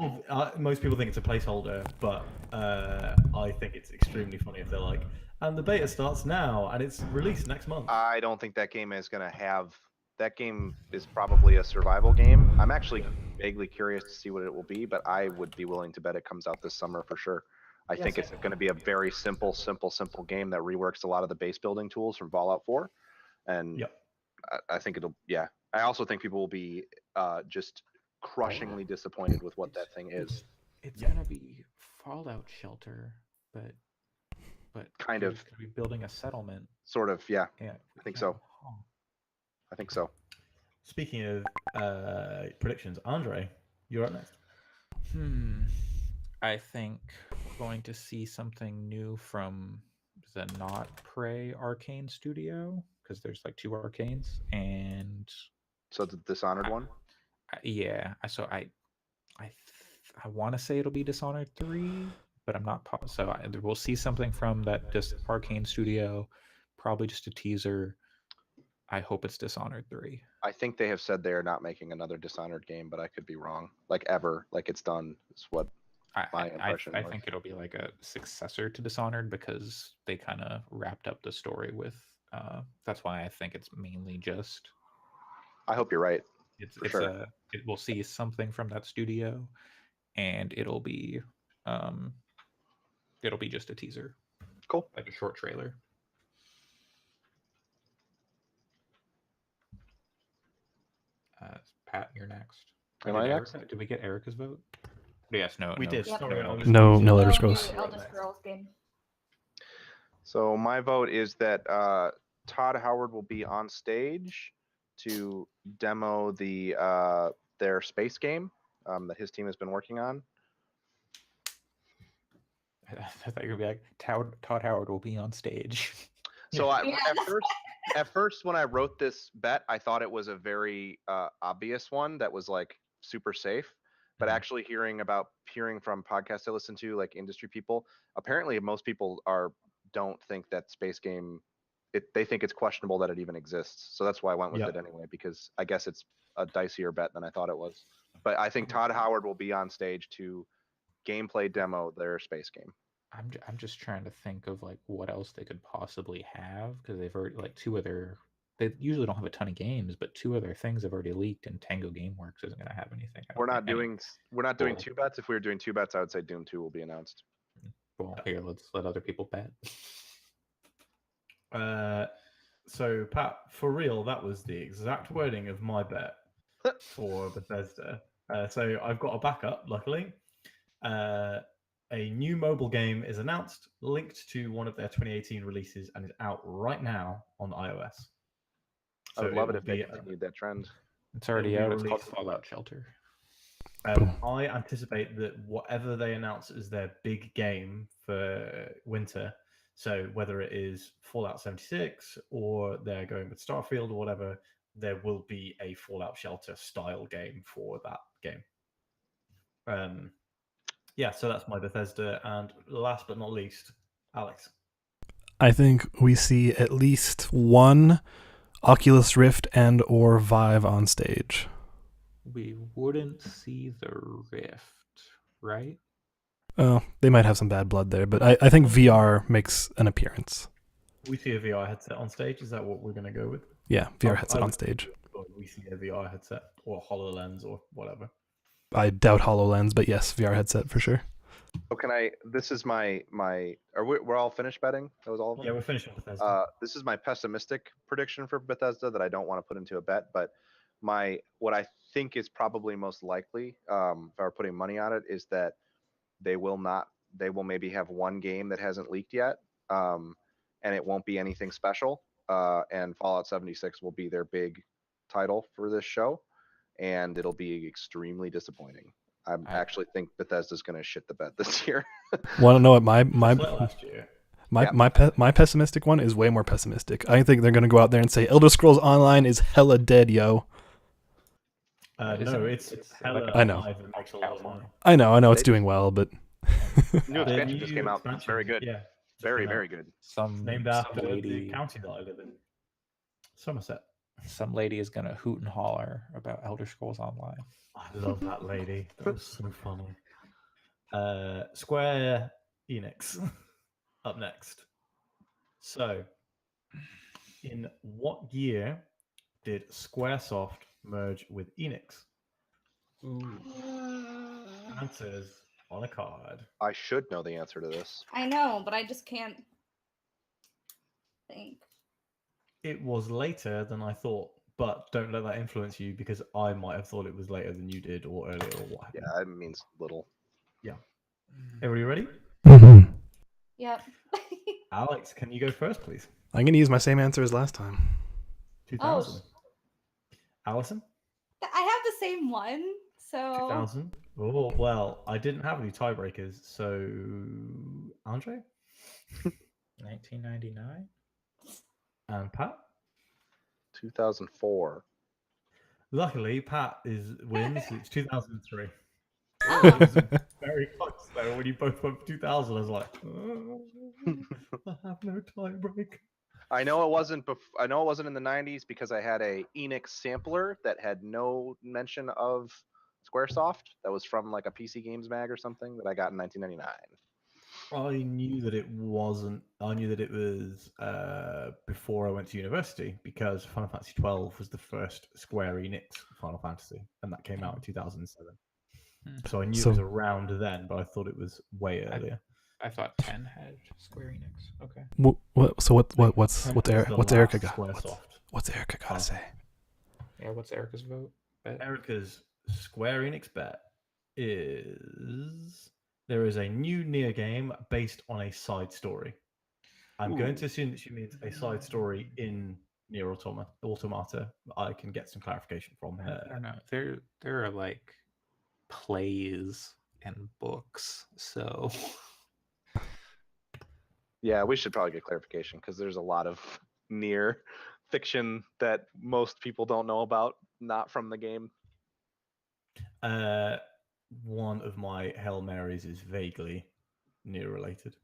most people think it's a placeholder, but I think it's extremely funny if they're like, And the beta starts now, and it's released next month. I don't think that game is going to have. That game is probably a survival game. I'm actually vaguely curious to see what it will be, but I would be willing to bet it comes out this summer for sure. I think it's going to be a very simple game that reworks a lot of the base building tools from Fallout 4, and Yep. I think it'll. Yeah, I also think people will be just crushingly disappointed with what that thing is. It's gonna be Fallout Shelter, but Kind of. gonna be building a settlement. Sort of, yeah. Yeah, I think so. Huh. I think so. Speaking of predictions, Andre, you're up next. I think we're going to see something new from the Not Prey Arcane Studio, because there's like 2 Arcanes, and So the Dishonored one. yeah. So I want to say it'll be Dishonored 3, but I'm not. So we'll see something from that just Arcane Studio, probably just a teaser. I hope it's Dishonored 3. I think they have said they are not making another Dishonored game, but I could be wrong. Like ever, like it's done. Is what my impression I was. think it'll be like a successor to Dishonored because they kind of wrapped up the story with. That's why I think it's mainly just. I hope you're right. We'll see something from that studio, and it'll be just a teaser. Cool. Like a short trailer. Pat, you're next. Am I next? Did we get Erica's vote? Yes, no. We no, did. Yep. Sorry, I was No confused. Elder No Scrolls. new Elder Scrolls game. So my vote is that Todd Howard will be on stage to demo their space game that his team has been working on. I thought you were gonna be like Todd Howard will be on stage. So Yeah. at first, when I wrote this bet, I thought it was a very obvious one that was like super safe. But Mhm. actually hearing from podcasts I listen to, like industry people, apparently most people don't think that space game. They think it's questionable that it even exists. So that's why I went with Yep. it anyway, because I guess it's a dicier bet than I thought it was. But I think Todd Howard will be on stage to gameplay demo their space game. I'm just trying to think of like what else they could possibly have because they've already like 2 other. They usually don't have a ton of games, but 2 other things have already leaked, and Tango GameWorks isn't going to have anything. I don't We're not think. doing Cool. 2 bets. If we were doing 2 bets, I would say Doom 2 will be announced. Well, here, let's let other people bet. So Pat, for real, that was the exact wording of my bet for Bethesda. So I've got a backup, luckily. A new mobile game is announced, linked to one of their 2018 releases, and is out right now on iOS. I would love it will if they be, continued that trend. It's already be out. It's called released. Fallout Shelter. I anticipate that whatever they announce as their big game for winter, so whether it is Fallout 76 or they're going with Starfield or whatever, there will be a Fallout Shelter style game for that game. Yeah, so that's my Bethesda. And last but not least, Alex. I think we see at least one Oculus Rift and or Vive on stage. We wouldn't see the Rift, right? Oh, they might have some bad blood there, but I think VR makes an appearance. We see a VR headset on stage. Is that what we're going to go with? Yeah, VR I headset on would- stage. We see a VR headset or HoloLens or whatever. I doubt HoloLens, but yes, VR headset for sure. So this is my we're all finished betting? That was all of them? Yeah, we're finishing Bethesda. This is my pessimistic prediction for Bethesda that I don't want to put into a bet, but what I think is probably most likely, if I were putting money on it, is that they will maybe have one game that hasn't leaked yet, and it won't be anything special, and Fallout 76 will be their big title for this show, and it'll be extremely disappointing. I actually think Bethesda's going to shit the bed this year. Want to know what my Just like last year. my pessimistic one is way more pessimistic. I think they're going to go out there and say Elder Scrolls Online is hella dead, yo. No, it's hella like I know. alive and makes a lot of money. I know it's doing well, but New The expansion just new came out. It's expansion, very good. Yeah, very, very good. Some named after the lady, county that I live in, Somerset. some lady is gonna hoot and holler about Elder Scrolls Online. I love that lady. That was so funny. Square Enix up next. So, in what year did Squaresoft merge with Enix? Ooh. Answers on a card. I should know the answer to this. I know, but I just can't think. It was later than I thought, but don't let that influence you because I might have thought it was later than you did or earlier or what have you. Yeah, it means little. Yeah. Everybody ready? Mhm. Yep. Alex, can you go first, please? I'm going to use my same answer as last time. 2000. Allison? I have the same one, so 2000. Oh, well, I didn't have any tiebreakers, so Andre 1999. and Pat. 2004. Luckily, Pat wins. It's 2003. Oh. It was very close though. When you both went for 2000, I was like, I have no tiebreak. I know it wasn't. I know it wasn't in the 90s because I had a Enix sampler that had no mention of SquareSoft. That was from like a PC Games mag or something that I got in 1999. I knew that it wasn't. I knew that it was before I went to university because Final Fantasy 12 was the first Square Enix Final Fantasy, and that came out in 2007. So I knew it was around then, but I thought it was way earlier. I thought 10 had Square Enix. Okay. What's Erica got? What's Erica got to say? Yeah, what's Erica's vote? Erica's Square Enix bet is there is a new Nier game based on a side story. I'm going to assume that she means a side story in Nier Automata. I can get some clarification from her. I don't know. There are like plays and books, so Yeah, we should probably get clarification because there's a lot of near fiction that most people don't know about, not from the game. One of my Hail Marys is vaguely Nier related.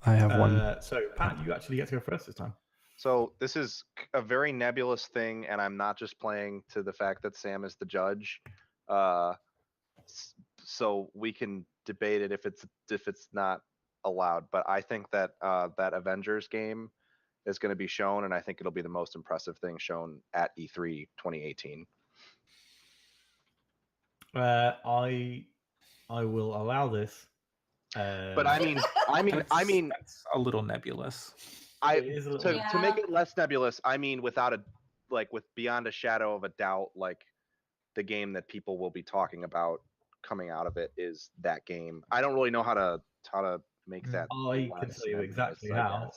I have one. So, Pat, you actually get to go first this time. So this is a very nebulous thing, and I'm not just playing to the fact that Sam is the judge. So we can debate it if it's not allowed. But I think that that Avengers game is going to be shown, and I think it'll be the most impressive thing shown at E3 2018. I will allow this. But I mean, that's a little nebulous. To make it less nebulous, I mean, without with beyond a shadow of a doubt, like the game that people will be talking about coming out of it is that game. I don't really know how to make that. I can tell you exactly how.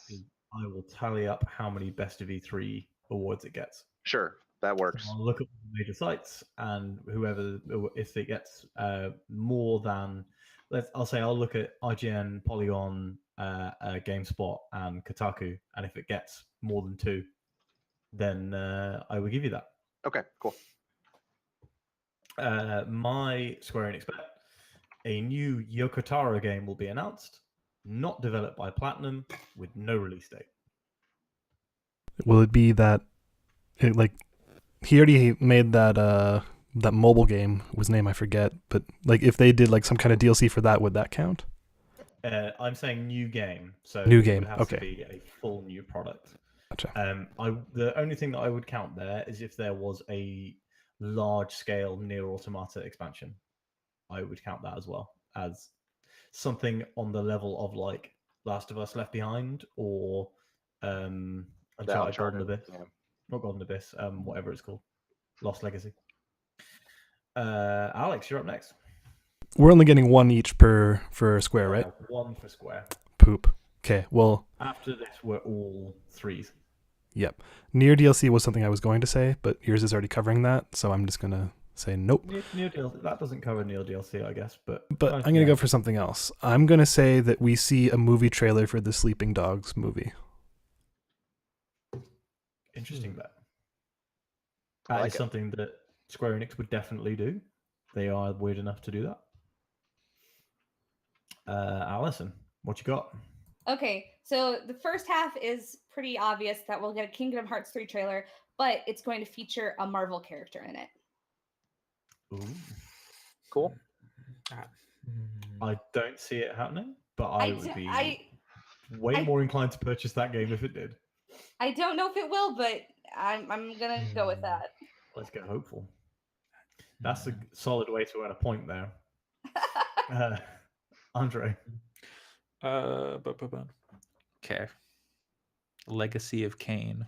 I will tally up how many Best of E3 awards it gets. Sure, that works. So I'll look at the major sites, and if it gets more than, I'll look at IGN, Polygon, GameSpot, and Kotaku, and if it gets more than 2, then I will give you that. Okay, cool. My Square Enix bet: a new Yoko Taro game will be announced, not developed by Platinum, with no release date. Will it be that? He already made that mobile game whose name I forget, but like if they did like some kind of DLC for that, would that count? I'm saying new game, so new it game. would have to be a full new product. Gotcha. The only thing that I would count there is if there was a large-scale Nier Automata expansion. I would count that as well as something on the level of like Last of Us Left Behind or Uncharted Golden Abyss. Yeah. Not Golden Abyss, whatever it's called. Lost Legacy. Alex, you're up next. We're only getting one each for Square, right? One for Square. Poop. Okay, well... After this, we're all 3s. Yep. Nier DLC was something I was going to say, but yours is already covering that, so I'm just going to say nope. Nier DLC, that doesn't cover Nier DLC, I guess, but I'm going to go for something else. I'm going to say that we see a movie trailer for the Sleeping Dogs movie. Interesting bet. That is something that Square Enix would definitely do. They are weird enough to do that. Allison, what you got? Okay, so the first half is pretty obvious that we'll get a Kingdom Hearts 3 trailer, but it's going to feature a Marvel character in it. Ooh. Cool. I don't see it happening, but I would be way more inclined to purchase that game if it did. I don't know if it will, but I'm gonna go with that. Let's get hopeful. That's a solid way to earn a point there. Andre. Okay. Legacy of Kain.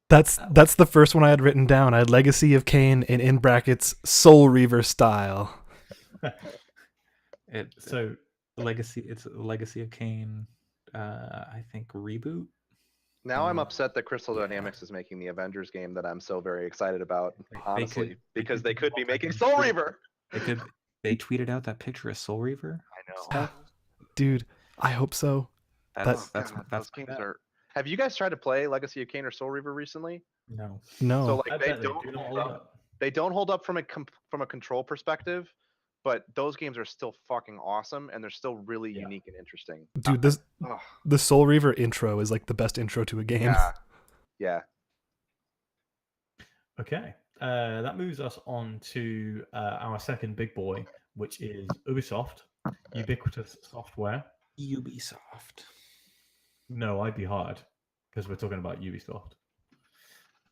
That's the first one I had written down. I had Legacy of Kain in brackets Soul Reaver style. It's a Legacy of Kain. I think reboot. Now I'm upset that Crystal Dynamics is making the Avengers game that I'm so very excited about, honestly, because they could be making Soul Reaver. They tweeted out that picture of Soul Reaver. I know. Oh, dude, I hope so. That's Those games are. Have you guys tried to play Legacy of Kain or Soul Reaver recently? no. No. So I like bet they do not hold up. they don't hold up from a control perspective, but those games are still fucking awesome and they're still really unique and interesting. Dude, the Soul Reaver intro is like the best intro to a game. Yeah. Yeah. Okay. That moves us on to our second big boy, which is Ubisoft, ubiquitous software. Ubisoft. No, I'd be hard because we're talking about Ubisoft.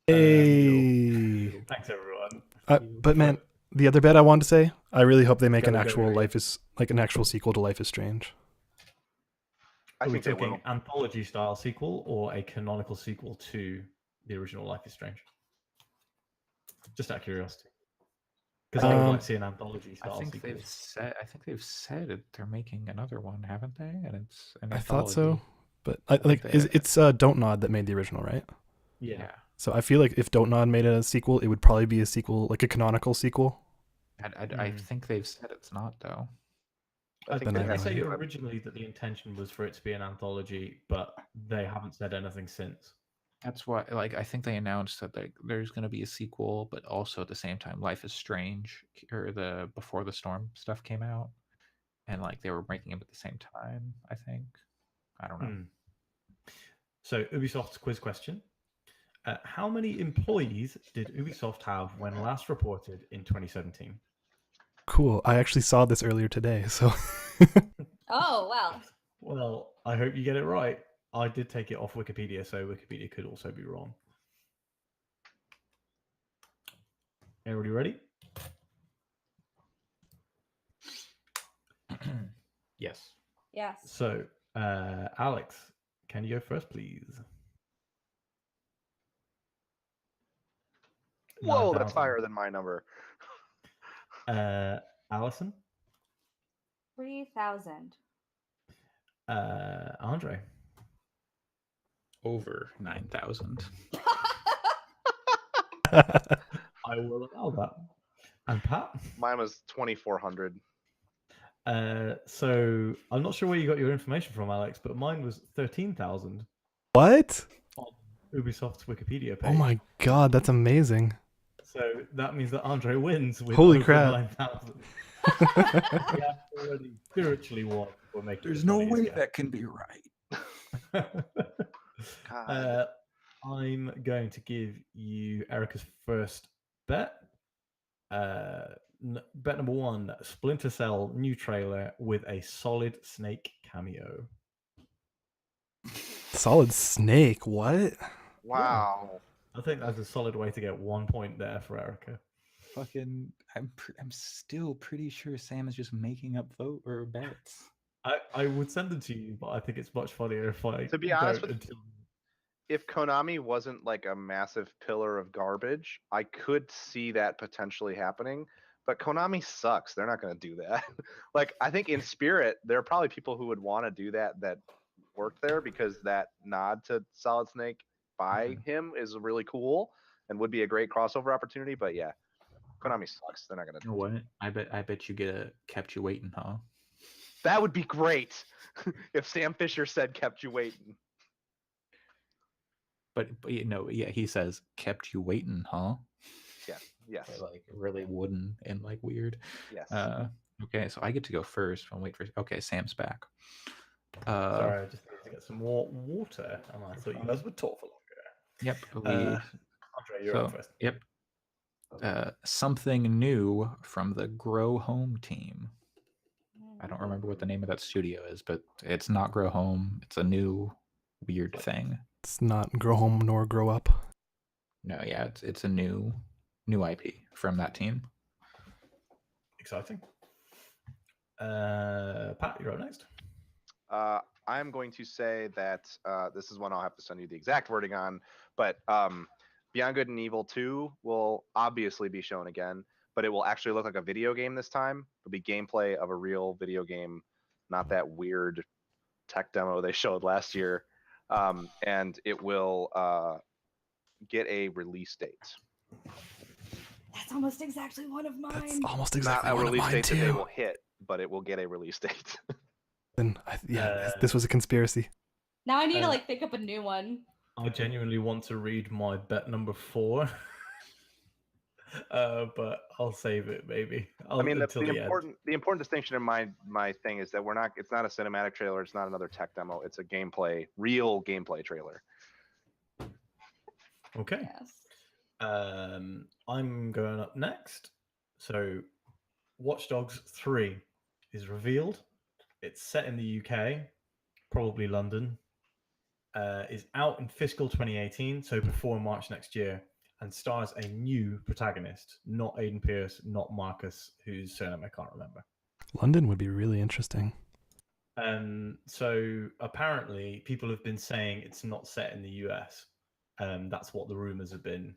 Hey. Thanks, everyone. But man, the other bet I wanted to say, I really hope they make Go, an go, actual go. an actual sequel to Life is Strange. I Are we think they talking will. anthology style sequel or a canonical sequel to the original Life is Strange? Just out of curiosity. Because I would like to see an anthology I style think sequel. they've said it, they're making another one, haven't they? And it's an I thought so, anthology. but think they have. it's Don't Nod that made the original, right? Yeah. So I feel like if Don't Nod made a sequel, it would probably be a sequel, like a canonical sequel. I think they've said it's not though. I think Then they I have know. say to. originally that the intention was for it to be an anthology, but they haven't said anything since. That's why, like, I think they announced that there's going to be a sequel, but also at the same time, Life is Strange or the Before the Storm stuff came out, and like they were making them at the same time. I think. I don't know. So Ubisoft's quiz question: how many employees did Ubisoft have when last reported in 2017? Cool. I actually saw this earlier today, so Oh wow. Well, I hope you get it right. I did take it off Wikipedia, so Wikipedia could also be wrong. Everybody ready? Yes. Yes. So, Alex, can you go first, please? Whoa, that's 9,000. higher than my number. Allison? 3,000. Andre? Over 9,000. I will allow that. And Pat? Mine was 2,400. So I'm not sure where you got your information from, Alex, but mine was 13,000 what? on Ubisoft's Wikipedia page. Oh my god, that's amazing. So that means that Andre wins with Holy over crap. 9,000. We have already spiritually won. We're making There's this no money way again. that can be right. God. I'm going to give you Erica's first bet. Bet number one: Splinter Cell new trailer with a Solid Snake cameo. Solid Snake, what? Wow. I think that's a solid way to get 1 point there for Erica. Fucking, I'm still pretty sure Sam is just making up vote or bets. I would send them to you, but I think it's much funnier if I To be honest don't with until... If Konami wasn't like a massive pillar of garbage, I could see that potentially happening. But Konami sucks. They're not going to do that. Like, I think in spirit, there are probably people who would want to do that worked there because that nod to Solid Snake by him is really cool and would be a great crossover opportunity. But yeah, Konami sucks. They're not going to You know what? I bet you get a kept you waiting, huh? That would be great if Sam Fisher said kept you waiting. But you know, yeah, he says kept you waiting, huh? Yes. Like really wooden and like weird. Yes. Okay, so I get to go first. I'm wait for. Okay, Sam's back. Sorry, I just need to get some more water, and I thought you guys would talk for longer. Yep. Andre, you're up first. Yep. Something new from the Grow Home team. I don't remember what the name of that studio is, but it's not Grow Home. It's a new weird thing. It's not Grow Home nor Grow Up. No, yeah, it's a new IP from that team. Exciting. Pat, you're up next. I'm going to say that this is one I'll have to send you the exact wording on, but Beyond Good and Evil 2 will obviously be shown again, but it will actually look like a video game this time. It'll be gameplay of a real video game, not that weird tech demo they showed last year. And it will get a release date. That's almost exactly one of mine. That's almost exactly Not a one of release mine date that they too. will hit, but it will get a release date. Then this was a conspiracy. Now I need to think up a new one. I genuinely want to read my bet number 4. But I'll save it maybe. I mean, until the end. important distinction in my thing is that it's not a cinematic trailer. It's not another tech demo. It's a real gameplay trailer. Okay. Yes. I'm going up next. So, Watch Dogs 3 is revealed. It's set in the UK, probably London. Is out in fiscal 2018, so before March next year, and stars a new protagonist, not Aiden Pierce, not Marcus, whose surname I can't remember. London would be really interesting. So apparently people have been saying it's not set in the US. That's what the rumors have been.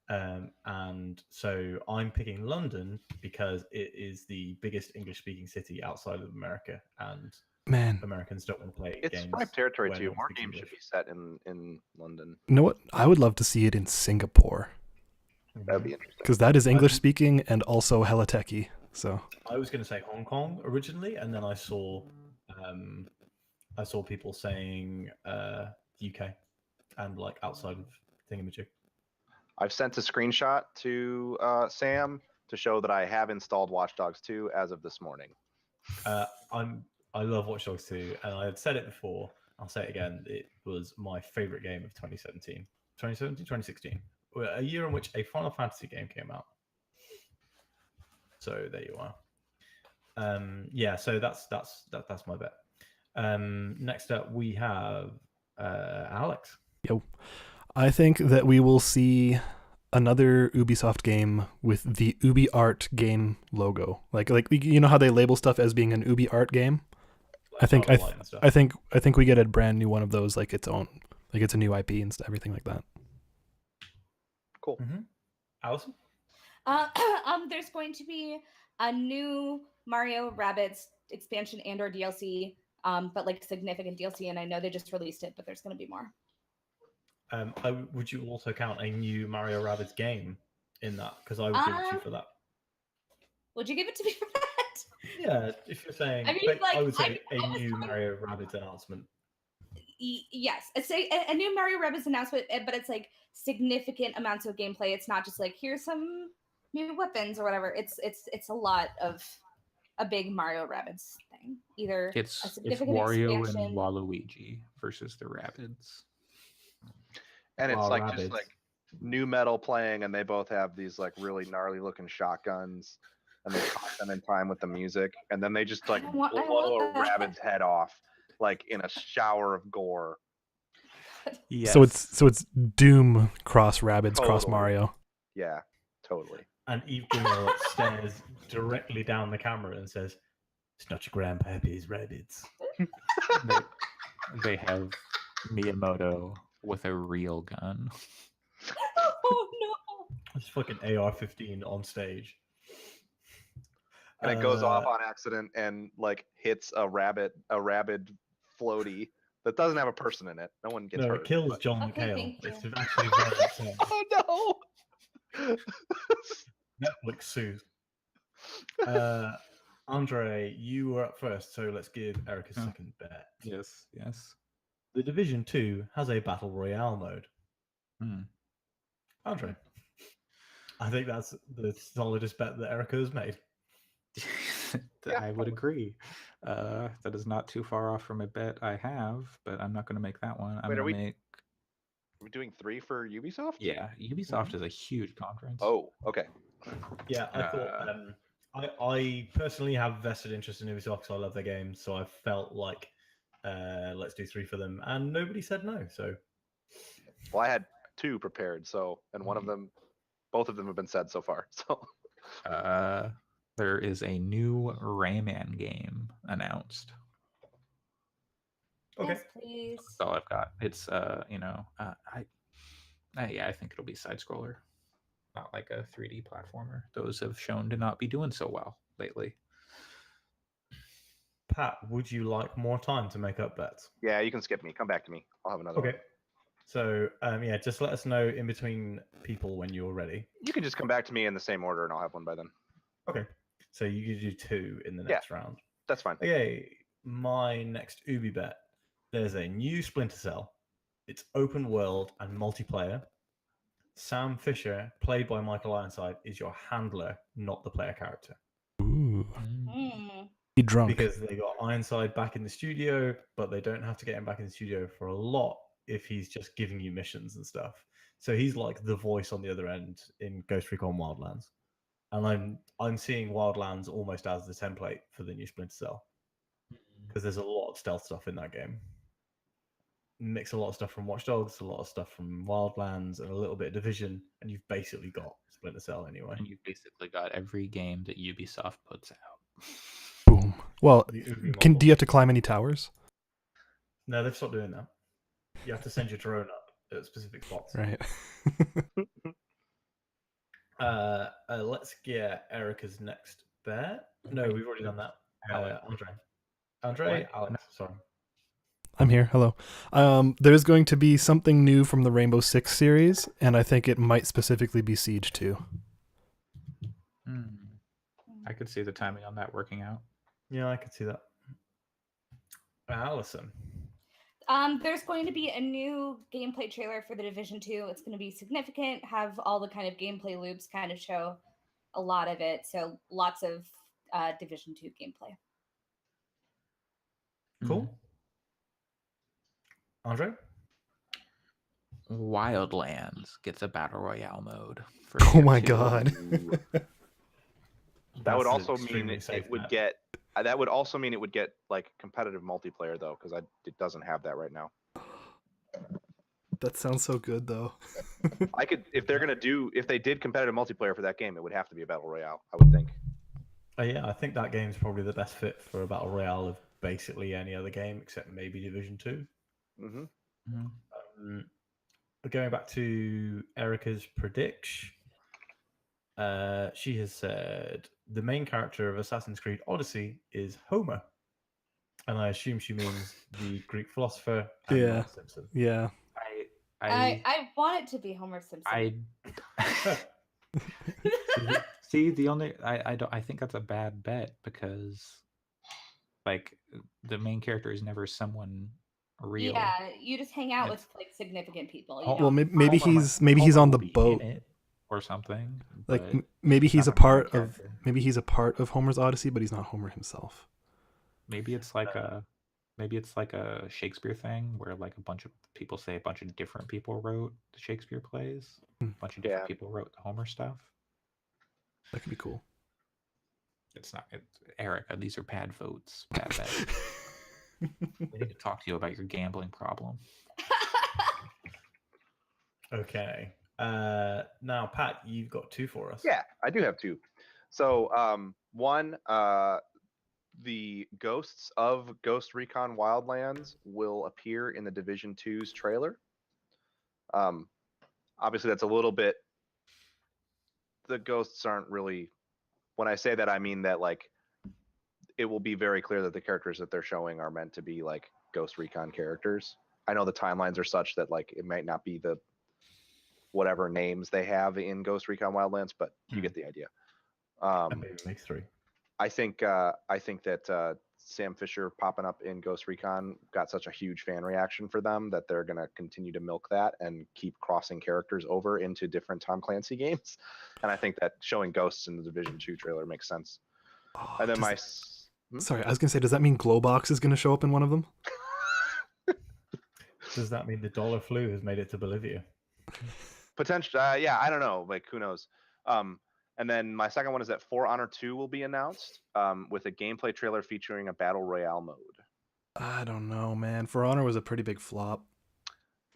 And so I'm picking London because it is the biggest English-speaking city outside of America, and Man, Americans don't want to play It's games. ripe territory where too. no one More speaks games English. should be set in London. you know what? I would love to see it in Singapore That'd be interesting. because that is English speaking and also hella techy. So I was going to say Hong Kong originally, and then I saw people saying UK and like outside of Thingamajig. I've sent a screenshot to Sam to show that I have installed Watch Dogs 2 as of this morning. I love Watch Dogs 2, and I had said it before. I'll say it again. It was my favorite game of 2017. 2016. A year in which a Final Fantasy game came out. So there you are. Yeah, so that's my bet. Next up we have Alex. I think that we will see another Ubisoft game with the Ubi Art game logo. Like you know how they label stuff as being an Ubi Art game? I think we get a brand new one of those, like its own, like it's a new IP and everything like that. Cool. Mm-hmm. Allison? There's going to be a new Mario Rabbids expansion and/or DLC, but like significant DLC, and I know they just released it, but there's going to be more. Would you also count a new Mario Rabbids game in that? Because I would give it to you for that. Would you give it to me for that? Yeah, if you're saying, I would say a new Mario Rabbids announcement. Yes, it's a new Mario Rabbids announcement, but it's like significant amounts of gameplay. It's not just like here's some new weapons or whatever. It's a lot of a big Mario Rabbids thing. Either It's a significant Wario expansion. and Waluigi versus the Rabbids. And it's Wow, like Rabbids. just like new metal playing, and they both have these like really gnarly looking shotguns, and they caught them in time with the music, and then they just like blow a rabbit's head off like in a shower of gore. Yes. So it's Doom cross Rabbids cross Totally. Mario. Yeah, totally. And Eve Grimmer stares directly down the camera and says, "It's not your grandpappy's Rabbids." they have Miyamoto with a real gun. Oh no! It's fucking AR-15 on stage. And it goes off on accident and like hits a rabid floaty that doesn't have a person in it. No one gets No, hurt. it kills but- John Okay, McHale. thank you. It's actually very insane. Oh no! Netflix sues. Andre, you were up first, so let's give Eric a second bet. Yes. The Division 2 has a Battle Royale mode. Andre, I think that's the solidest bet that Erica has made. I would agree. That is not too far off from a bet I have, but I'm not going to make that one. I'm Wait, going to make. Are we doing 3 for Ubisoft? Yeah, Ubisoft is a huge conference. Oh, okay. Yeah, I personally have vested interest in Ubisoft because I love their games, so I felt like let's do 3 for them, and nobody said no. So Well, I had 2 prepared, so and one of them, both of them have been said so far. So There is a new Rayman game announced. okay, Yes, please. That's all I've got. It's I think it'll be side scroller, not like a 3D platformer. Those have shown to not be doing so well lately. Pat, would you like more time to make up bets? yeah, you can skip me. Come back to me. I'll have another Okay. one. So yeah, just let us know in between people when you're ready. You can just come back to me in the same order, and I'll have one by then. Okay. So you can do 2 in the Yeah. next round. That's fine. Okay, my next Ubi bet. There's a new Splinter Cell. It's open world and multiplayer. Sam Fisher, played by Michael Ironside, is your handler, not the player character. Ooh. Mm. Be drunk. Because they got Ironside back in the studio, but they don't have to get him back in the studio for a lot if he's just giving you missions and stuff. So he's like the voice on the other end in Ghost Recon Wildlands. And I'm seeing Wildlands almost as the template for the new Splinter Cell. Because there's a lot of stealth stuff in that game. Mix a lot of stuff from Watch Dogs, a lot of stuff from Wildlands, and a little bit of Division, and you've basically got Splinter Cell anyway. And you've basically got every game that Ubisoft puts out. Boom. Well, The Ubi do model. you have to climb any towers? No, they've stopped doing that. You have to send your drone up at specific spots. Right. Let's get Erica's next bet. No, we've already done that. Andre, Alex, sorry. I'm here. Hello. There's going to be something new from the Rainbow Six series, and I think it might specifically be Siege 2. I could see the timing on that working out. Yeah, I could see that. Allison. There's going to be a new gameplay trailer for the Division 2. It's going to be significant, have all the kind of gameplay loops, kind of show a lot of it. So lots of Division 2 gameplay. Cool. Andre? Wildlands gets a battle royale mode. For Oh my year 2. god. That would That's also mean extremely safe it would bet. get. That would also mean it would get like competitive multiplayer though, because it doesn't have that right now. That sounds so good though. I could, if they did competitive multiplayer for that game, it would have to be a battle royale, I would think. Yeah, I think that game's probably the best fit for a battle royale of basically any other game except maybe Division 2. Mm-hmm. Going back to Erica's prediction, she has said the main character of Assassin's Creed Odyssey is Homer. And I assume she means the Greek philosopher and Yeah. not Simpson. Yeah. I want it to be Homer Simpson. See, the only I think that's a bad bet because like the main character is never someone real. Yeah, you just hang out It's- with like significant people. You Oh, Well, don't- maybe Homer he's Homer on will the be in boat. it or something. Like but maybe he's a not a main part of character. maybe he's a part of Homer's Odyssey, but he's not Homer himself. Maybe it's like a Shakespeare thing where like a bunch of people say a bunch of different people wrote the Shakespeare plays. A bunch of different Yeah. people wrote the Homer stuff. That could be cool. It's not Erica. These are bad votes. Bad bets. We need to talk to you about your gambling problem. Okay. Now, Pat, you've got 2 for us. Yeah, I do have 2. So, one, the ghosts of Ghost Recon Wildlands will appear in the Division 2's trailer. Obviously, that's a little bit. The ghosts aren't really. When I say that, I mean that like it will be very clear that the characters that they're showing are meant to be like Ghost Recon characters. I know the timelines are such that like it might not be the whatever names they have in Ghost Recon Wildlands, but you get the idea. Maybe make 3. I think that Sam Fisher popping up in Ghost Recon got such a huge fan reaction for them that they're gonna continue to milk that and keep crossing characters over into different Tom Clancy games. And I think that showing ghosts in the Division 2 trailer makes sense. Oh, And then sorry, I was gonna say, does that mean Glowbox is gonna show up in one of them? Does that mean the dollar flu has made it to Bolivia? potential, yeah, I don't know. Like, who knows? And then my second one is that For Honor 2 will be announced with a gameplay trailer featuring a battle royale mode. I don't know, man. For Honor was a pretty big flop.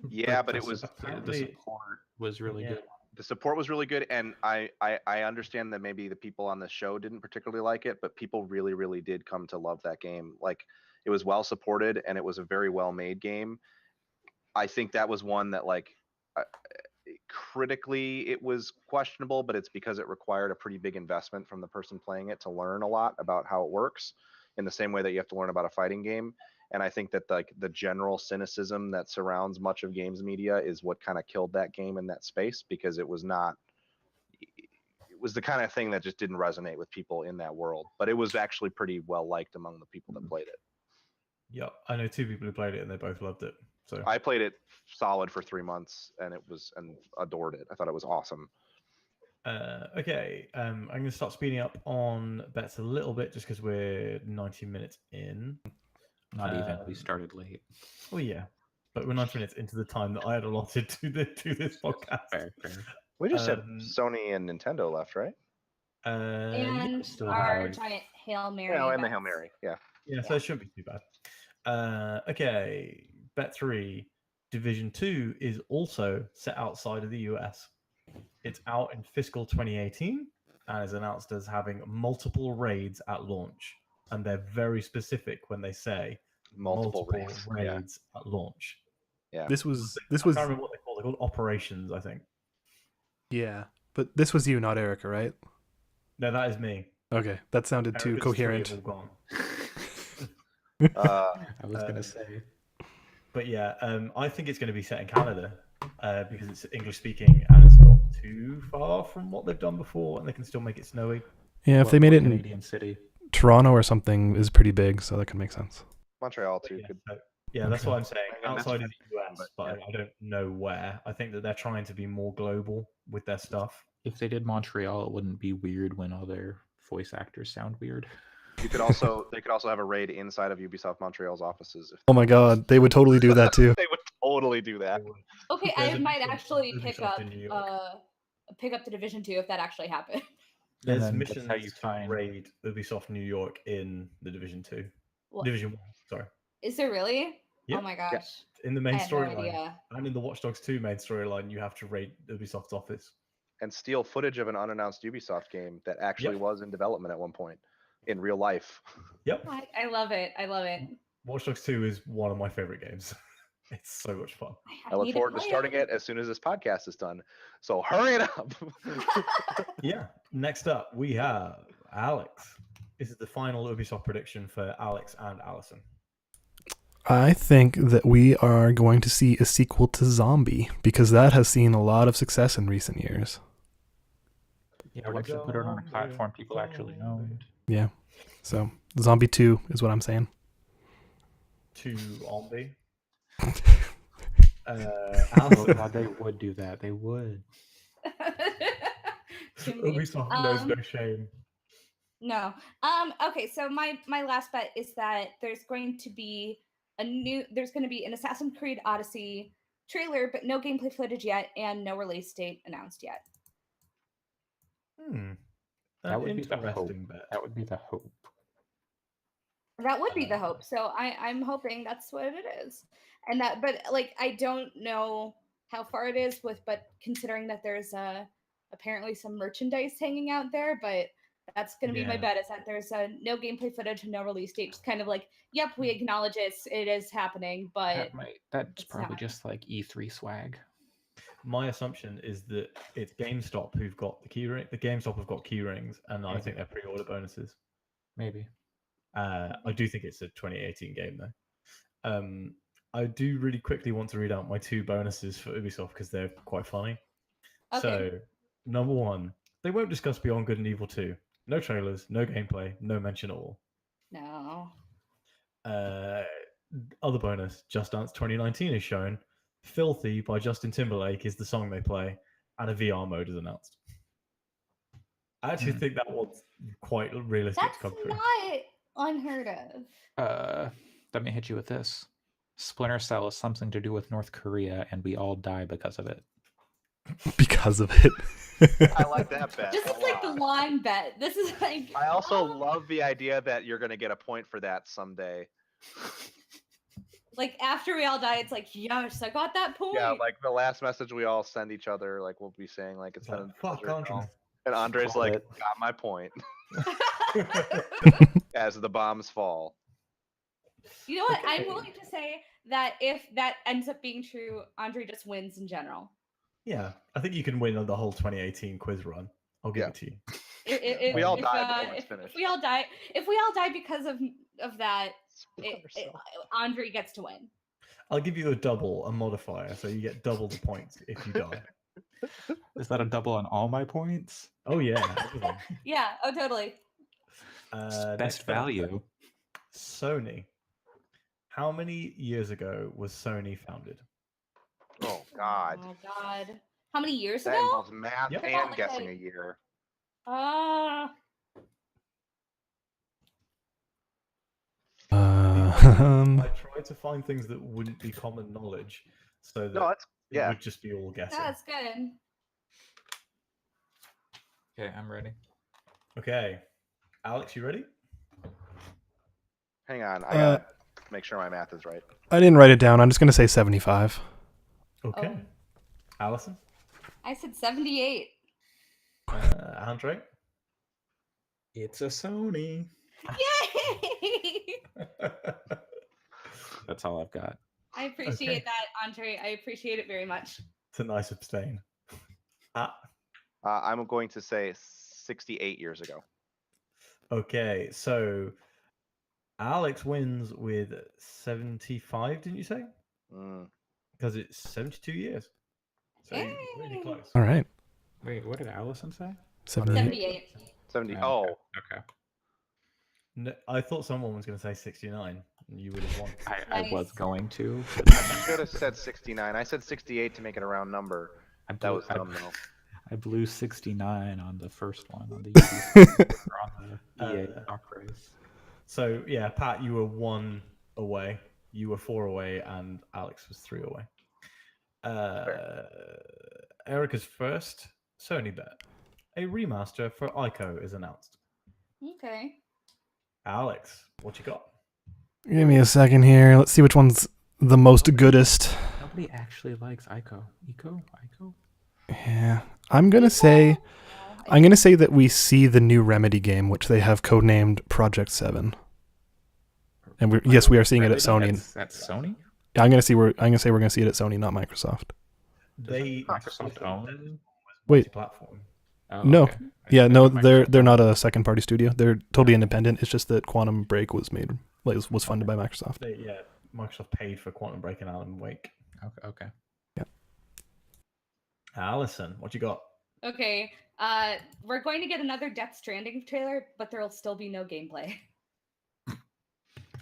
Yeah, but the it was apparently- the support was really Yeah. good. the support was really good, and I understand that maybe the people on the show didn't particularly like it, but people really, really did come to love that game. Like, it was well supported and it was a very well made game. I think that was one that, like, critically it was questionable, but it's because it required a pretty big investment from the person playing it to learn a lot about how it works, in the same way that you have to learn about a fighting game. And I think that, like, the general cynicism that surrounds much of games media is what kind of killed that game in that space, because it was the kind of thing that just didn't resonate with people in that world. But it was actually pretty well liked among the people that played it. Yep, I know 2 people who played it and they both loved it. So I played it solid for 3 months and adored it. I thought it was awesome. okay, I'm going to start speeding up on bets a little bit just because we're 90 minutes in. Not even. We Um, started late. Oh yeah, but we're 90 minutes into the time that I had allotted to this podcast. Fair. We just have Um, Sony and Nintendo left, right? yeah, And still our have- giant Hail Mary. Yeah, and the bets. Hail Mary. Yeah. yeah, so it shouldn't be too bad. Okay, bet 3. Division 2 is also set outside of the US. It's out in fiscal 2018 and is announced as having multiple raids at launch. And they're very specific when they say Multiple raids. Yeah. raids at launch. Yeah. This was I can't remember what they're called. They're called operations, I think. yeah, but this was you, not Erica, right? No, that is me. Okay, that sounded too Erica's 3 coherent. have all gone. I was gonna say. But yeah, I think it's going to be set in Canada because it's English speaking and it's not too far from what they've done before, and they can still make it snowy. Yeah, if they made it in Canadian city. Toronto or something, is pretty big, so that could make sense. Montreal But too. yeah, Could so- yeah, that's what I'm saying. And that's Outside of fine, the US, but but yeah. I don't know where. I think that they're trying to be more global with their stuff. If they did Montreal, it wouldn't be weird when all their voice actors sound weird. they could also have a raid inside of Ubisoft Montreal's offices. If Oh my god, they would totally do that too. they would totally do that. Okay, There's I a might different actually pick Ubisoft up in New York. the Division 2 if that actually happened. There's then that's missions how you to find- raid Ubisoft New York in the Division 2. What? Division 1, sorry. Is there really? Yep. Oh my gosh. In the I main had no storyline. idea. And in the Watch Dogs 2 main storyline, you have to raid Ubisoft's office. And steal footage of an unannounced Ubisoft game that actually Yep. was in development at one point in real life. Yep. I love it. I love it. Watch Dogs 2 is one of my favorite games. It's so much fun. I look need forward to play starting it as soon as this podcast is done. So hurry it up. Yeah. Next up, we have Alex. This is the final Ubisoft prediction for Alex and Allison. I think that we are going to see a sequel to Zombie because that has seen a lot of success in recent years. Yeah, once you put it on a platform people actually know. Yeah. So Zombie 2 is what I'm saying. To Ombi. Oh Allison. god, they would do that. They would. To me. Ubisoft knows no shame. No. Okay, so my last bet is that there's going to be an Assassin's Creed Odyssey trailer, but no gameplay footage yet and no release date announced yet. That would be the hope. interesting bet. That would be the hope. That would be the hope. So I'm hoping that's what it is. And that, but like, I don't know how far it is but considering that there's apparently some merchandise hanging out there, but that's going to be my Yeah. bet is that there's no gameplay footage and no release date. Just kind of like, yep, we acknowledge it is happening, but That's it's probably not. just like E3 swag. My assumption is that it's GameStop who've got the key ring. The GameStop have got key rings, and I think they're pre-order bonuses. Maybe. I do think it's a 2018 game though. I do really quickly want to read out my 2 bonuses for Ubisoft because they're quite funny. Okay. So, number 1, they won't discuss Beyond Good and Evil 2. No trailers, no gameplay, no mention at all. no. Other bonus, Just Dance 2019 is shown. Filthy by Justin Timberlake is the song they play, and a VR mode is announced. I actually think that one's quite realistic That's to come through. not unheard of. Let me hit you with this. Splinter Cell is something to do with North Korea, and we all die because of it. because of it. I like that bet. This a is like the lot. long bet. This is like. I also oh, love the idea that you're gonna get a point for that someday. like after we all die, it's like, yes, I got that point. Yeah, like the last message we all send each other, like we'll be saying like it's It's been like, a fuck pleasure, Andre. pal. And Andre's Called like, it. got my point. As the bombs fall. You know what? I'm Okay. willing to say that if that ends up being true, Andre just wins in general. Yeah, I think you can win on the whole 2018 quiz run. I'll give Yeah. it to you. We all die before it's If finished. we all die because of that, Split ourselves. Andre gets to win. I'll give you a double, a modifier, so you get double the points if you die. Is that a double on all my points? Oh yeah, everything. Yeah. Oh, totally. Best Next up, value. Sony. How many years ago was Sony founded? Oh God. Oh God. How many years That ago? involves math Yep. and Like guessing a- a year. Uh, I tried to find things that wouldn't be common knowledge, so that No, that's it yeah. would just be all guessing. that's good. Okay, I'm ready. Okay, Alex, you ready? Hang on, I gotta make sure my math is right. I didn't write it down. I'm just gonna say 75. Okay, Oh. Allison, I said 78. Andre. It's a Sony. Yay! That's all I've got. I appreciate that, Andre. I appreciate it very much. It's a nice abstain. I'm going to say 68 years ago. Okay, so Alex wins with 75, didn't you say? Mm. Because it's 72 years. So you're really Yay! close. All right. Wait, what did Allison say? 78. 78. 70. Okay, Oh, okay. No, I thought someone was going to say 69, and you would have won. I was Nice. going to. I should have said 69. I said 68 to make it a round number. I That blew, was dumb though. I blew 69 on the first one on the EA, or on the EA stock race. So yeah, Pat, you were 1 away. You were 4 away, and Alex was 3 away. Erica's first Sony bet. A remaster for Ico is announced. Okay. Alex, what you got? Give me a second here. Let's see which one's the most goodest. Nobody actually likes Ico. Ico? Yeah. I'm gonna say that we see the new Remedy game, which they have codenamed Project 7. And we are seeing it at Sony. That's Sony? Yeah, I'm gonna say we're gonna see it at Sony, not Microsoft. They Microsoft own? Wait. platform. Oh, No. okay. Yeah, I no, thought they're Microsoft not owned a second party studio. They're totally independent. It's just that Quantum Break was funded by Microsoft. Microsoft paid for Quantum Break and Alan Wake. it. Okay. Allison, what you got? Okay. We're going to get another Death Stranding trailer, but there'll still be no gameplay.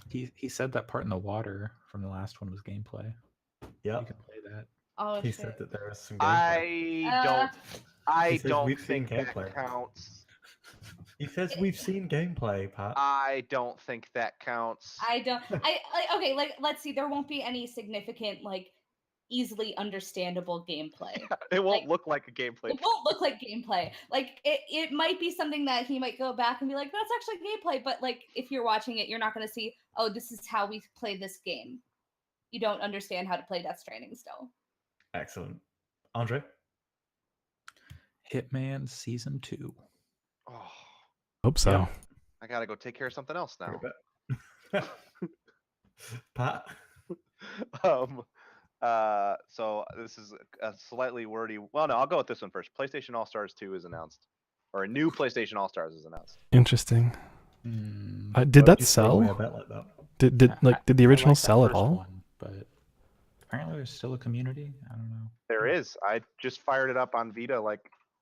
He said that part in the water from the last one was gameplay. Yeah, You can play that. Oh he shit. said that there is some gameplay. I He says don't we've seen think that gameplay. counts. He says we've seen gameplay, Pat. I don't think that counts. I don't. Okay. Let's see. There won't be any significant, easily understandable gameplay. It won't look like a gameplay. It won't look like gameplay. It might be something that he might go back and be like, that's actually gameplay. But if you're watching it, you're not going to see, oh, this is how we play this game. You don't understand how to play Death Stranding still. Excellent. Andre? Hitman Season 2. Oh, Hope so. Yeah. I gotta go take care of something else now. Pat? So this is a slightly wordy. Well, no, I'll go with this one first. PlayStation All Stars 2 is announced, or a new PlayStation All Stars is announced. Interesting. Hmm. Did Why would that you throw away a sell? bet like that? Did the I original like that sell at first all? one, but apparently there's still a community. I don't know. There is. I just fired it up on Vita like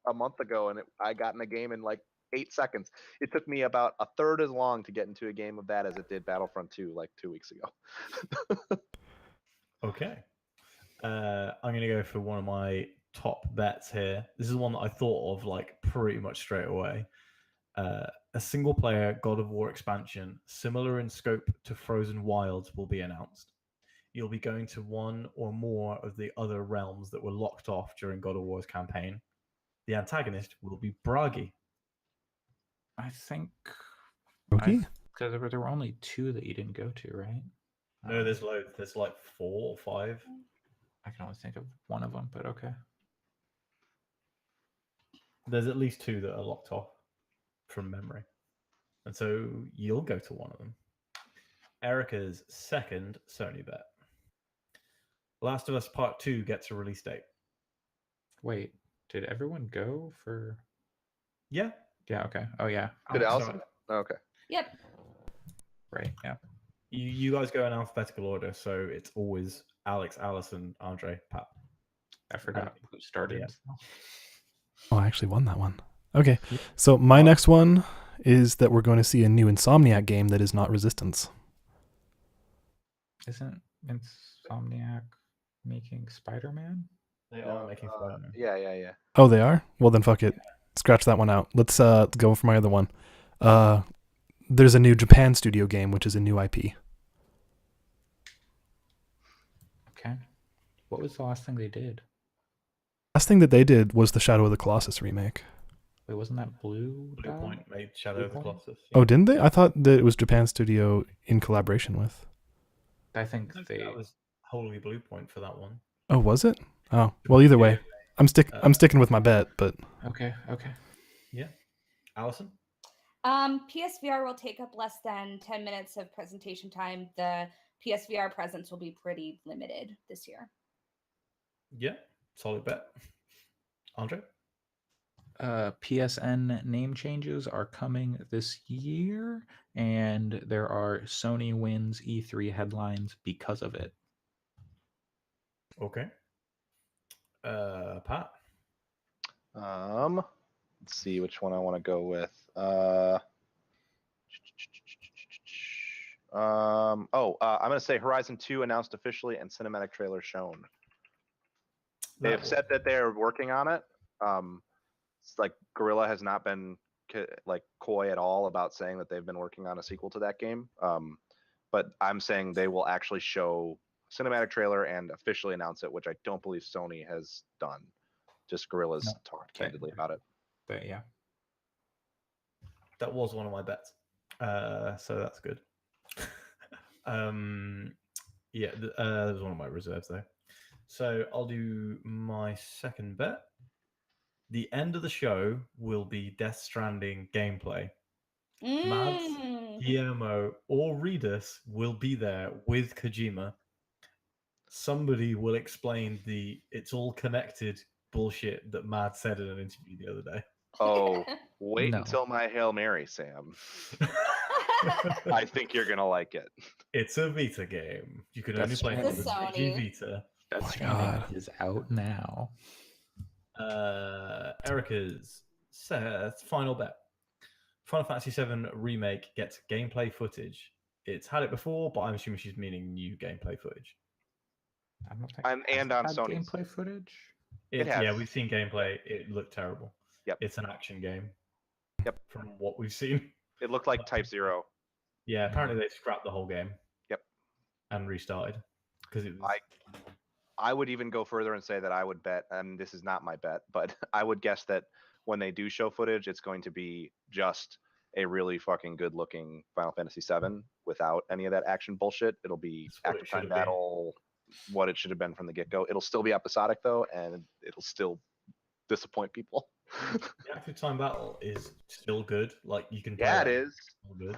a month ago, and I got in the game in like 8 seconds. It took me about a third as long to get into a game of that as it did Battlefront 2 like 2 weeks ago. Okay. I'm going to go for one of my top bets here. This is one that I thought of pretty much straight away. A single player God of War expansion, similar in scope to Frozen Wilds, will be announced. you'll be going to one or more of the other realms that were locked off during God of War's campaign. The antagonist will be Bragi. I think Bookie? because there were only 2 that you didn't go to, right? No, there's loads. There's like 4 or 5. I can only think of one of them, but okay. There's at least 2 that are locked off from memory. And so you'll go to one of them. Erica's second Sony bet. Last of Us Part 2 gets a release date. Wait, did everyone go for? Yeah. Yeah. Okay. Oh yeah. Did Alex, Allison? Okay. Yep. Right. Yeah. You guys go in alphabetical order, so it's always Alex, Allison, Andre, Pat. I forgot who started. Yeah. Oh, I actually won that one. Okay. Yeah. So my next one is that we're going to see a new Insomniac game that is not Resistance. Isn't Insomniac making Spider-Man? They are making Spider-Man. Yeah. Oh, they are? Well, then fuck it. Scratch that one out. Let's go for my other one. There's a new Japan studio game, which is a new IP. Okay. What was the last thing they did? Last thing that they did was the Shadow of the Colossus remake. Wait, wasn't that Blue? Blue Dot? Point made Shadow Blue of the Point? Colossus. Oh, didn't they? I thought that it was Japan studio in collaboration with. I think No, they. that was wholly Blue Point for that one. Oh, was it? Oh, well, either way, I'm sticking with my bet, but Okay. Okay. Yeah. Allison? PSVR will take up less than 10 minutes of presentation time. The PSVR presence will be pretty limited this year. Yeah. Solid bet. Andre? PSN name changes are coming this year, and there are Sony wins E3 headlines because of it. Okay. Pat? Let's see which one I want to go with. I'm gonna say Horizon 2 announced officially and cinematic trailer shown. They have said that they're working on it. It's like Guerrilla has not been like coy at all about saying that they've been working on a sequel to that game. But I'm saying they will actually show cinematic trailer and officially announce it, which I don't believe Sony has done. Just Guerrilla's talked candidly about it. But yeah. That was one of my bets. So that's good. Yeah, that was one of my reserves though. So I'll do my second bet. The end of the show will be Death Stranding gameplay. Mads, Guillermo, or Redus will be there with Kojima. Somebody will explain the "it's all connected" bullshit that Mads said in an interview the other day. Oh, wait No. until my Hail Mary, Sam. I think you're gonna like it. It's a Vita game. You can only That's play it on It's the a DG Sony. Vita. Death my Stranding God. is out now. Erica's final bet. Final Fantasy VII Remake gets gameplay footage. It's had it before, but I'm assuming she's meaning new gameplay footage. I don't think And has it on had Sony's. gameplay footage. It has. Yeah, we've seen gameplay. It looked terrible. Yep. It's an action game. Yep. From what we've seen. It looked like Type 0. Yeah, apparently they scrapped the whole game. Yep. And restarted. Because it was... I would even go further and say that I would bet, and this is not my bet, but I would guess that when they do show footage, it's going to be just a really fucking good looking Final Fantasy VII without any of that action bullshit. It'll be That's what it active should time have been. battle, what it should have been from the get go. It'll still be episodic though, and it'll still disappoint people. The active time battle is still good. Like you can play Yeah, it that. is. Still good.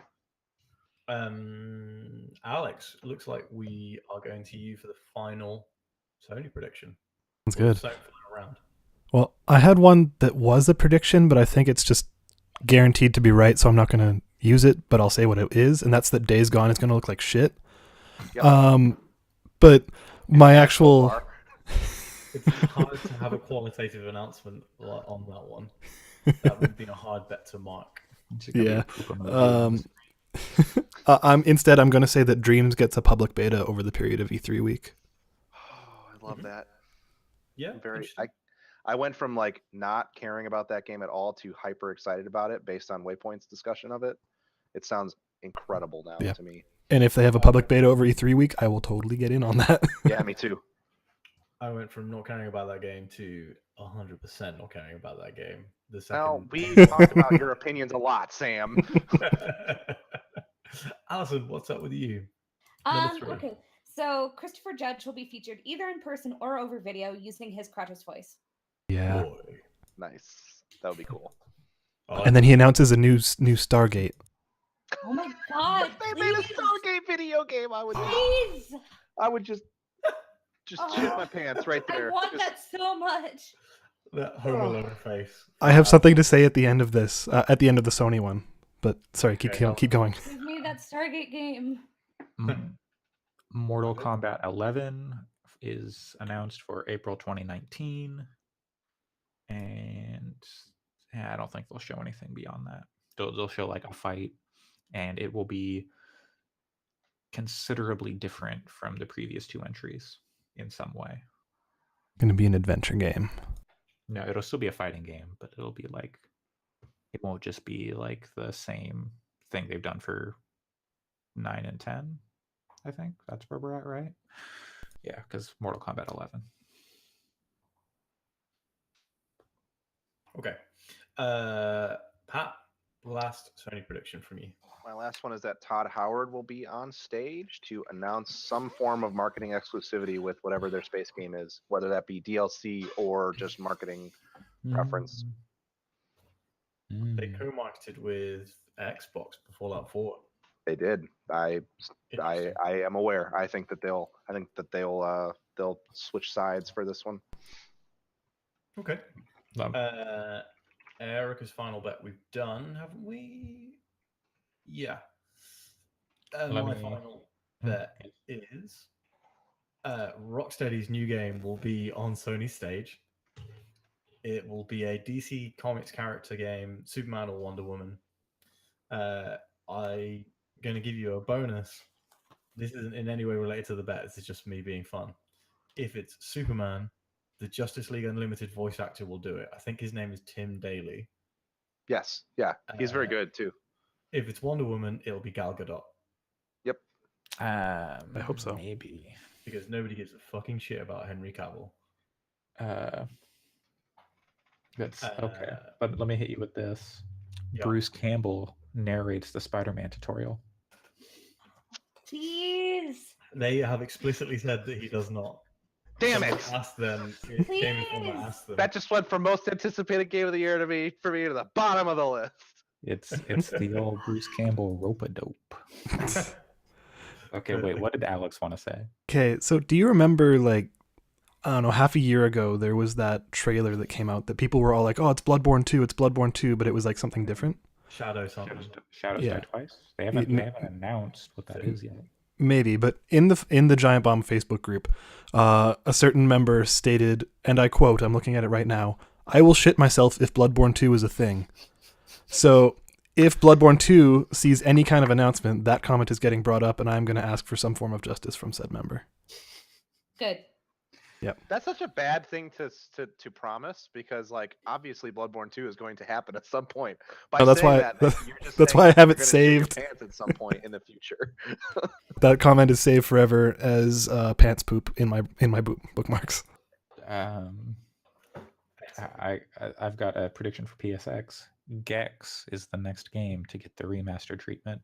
Alex, looks like we are going to you for the final Sony prediction. Sounds Or the good. Sony final round. Well, I had one that was a prediction, but I think it's just guaranteed to be right, so I'm not going to use it, but I'll say what it is, and that's that Days Gone is going to look like shit. Yep. But my actual... It's hard to have a qualitative announcement on that one. That would be a hard bet to mark. Yeah. I'm going to say that Dreams gets a public beta over the period of E3 week. Oh, I love that. Yeah, I went from like not caring about that game at all to hyper excited about it based on Waypoint's discussion of it. It sounds incredible now Yeah. to me. And if they have a public beta over E3 week, I will totally get in on that. Yeah, me too. I went from not caring about that game to 100% not caring about that game. The Well, second. we talked about your opinions a lot, Sam. Alison, what's up with you? Number 3. Okay. So Christopher Judge will be featured either in person or over video using his Kratos voice. Yeah. Boy. Nice. That would be cool. And then he announces a new Stargate. Oh my god! They please, made a Stargate video game. I would just shit my pants right there. I want Just- that so much. That Home Alone face. I have something to say at the end of this, at the end of the Sony one. But sorry, keep going. Give me that Stargate game. Mortal Kombat 11 is announced for April 2019, and I don't think they'll show anything beyond that. They'll show like a fight, and it will be considerably different from the previous 2 entries in some way. Going to be an adventure game. No, it'll still be a fighting game, but it'll be like, it won't just be like the same thing they've done for 9 and 10. I think that's where we're at, right? Yeah, because Mortal Kombat 11. Okay. Pat, last Sony prediction from you. My last one is that Todd Howard will be on stage to announce some form of marketing exclusivity with whatever their space game is, whether that be DLC or just marketing preference. They co-marketed with Xbox for Fallout 4. They did. I Interesting. am aware. I think that they'll switch sides for this one. Okay. Erica's final bet we've done, haven't we? Yeah. My final bet is Rocksteady's new game will be on Sony stage. It will be a DC Comics character game, Superman or Wonder Woman. I'm going to give you a bonus. This isn't in any way related to the bet. This is just me being fun. If it's Superman, the Justice League Unlimited voice actor will do it. I think his name is Tim Daly. Yes. Yeah. He's very good too. If it's Wonder Woman, it'll be Gal Gadot. Yep. I hope so. Maybe. Because nobody gives a fucking shit about Henry Cavill. That's okay. But let me hit you with this. Yeah. Bruce Campbell narrates the Spider-Man tutorial. Jeez. They have explicitly said that he does not. Damn it! Ask them. Game Informer asked them. That just went from most anticipated game of the year to me to the bottom of the list. It's the old Bruce Campbell rope-a-dope. Okay, wait. What did Alex want to say? Okay, so do you remember, like, I don't know, half a year ago, there was that trailer that came out that people were all like, oh, it's Bloodborne 2, it's Bloodborne 2, but it was like something different? Shadow something. Shadows Yeah. Die Twice? They haven't announced what that is yet. Maybe, but in the Giant Bomb Facebook group, a certain member stated, and I quote, I'm looking at it right now, I will shit myself if Bloodborne 2 is a thing. So if Bloodborne 2 sees any kind of announcement, that comment is getting brought up, and I'm going to ask for some form of justice from said member. Good. That's such a bad thing to promise because, like, obviously Bloodborne 2 is going to happen at some point. By No, that's saying why- that, you're just that's saying why I that have you're it gonna shit your saved. pants at some point in the future. That comment is saved forever as pants poop in my bookmarks. I've got a prediction for PSX. Gex is the next game to get the remaster treatment.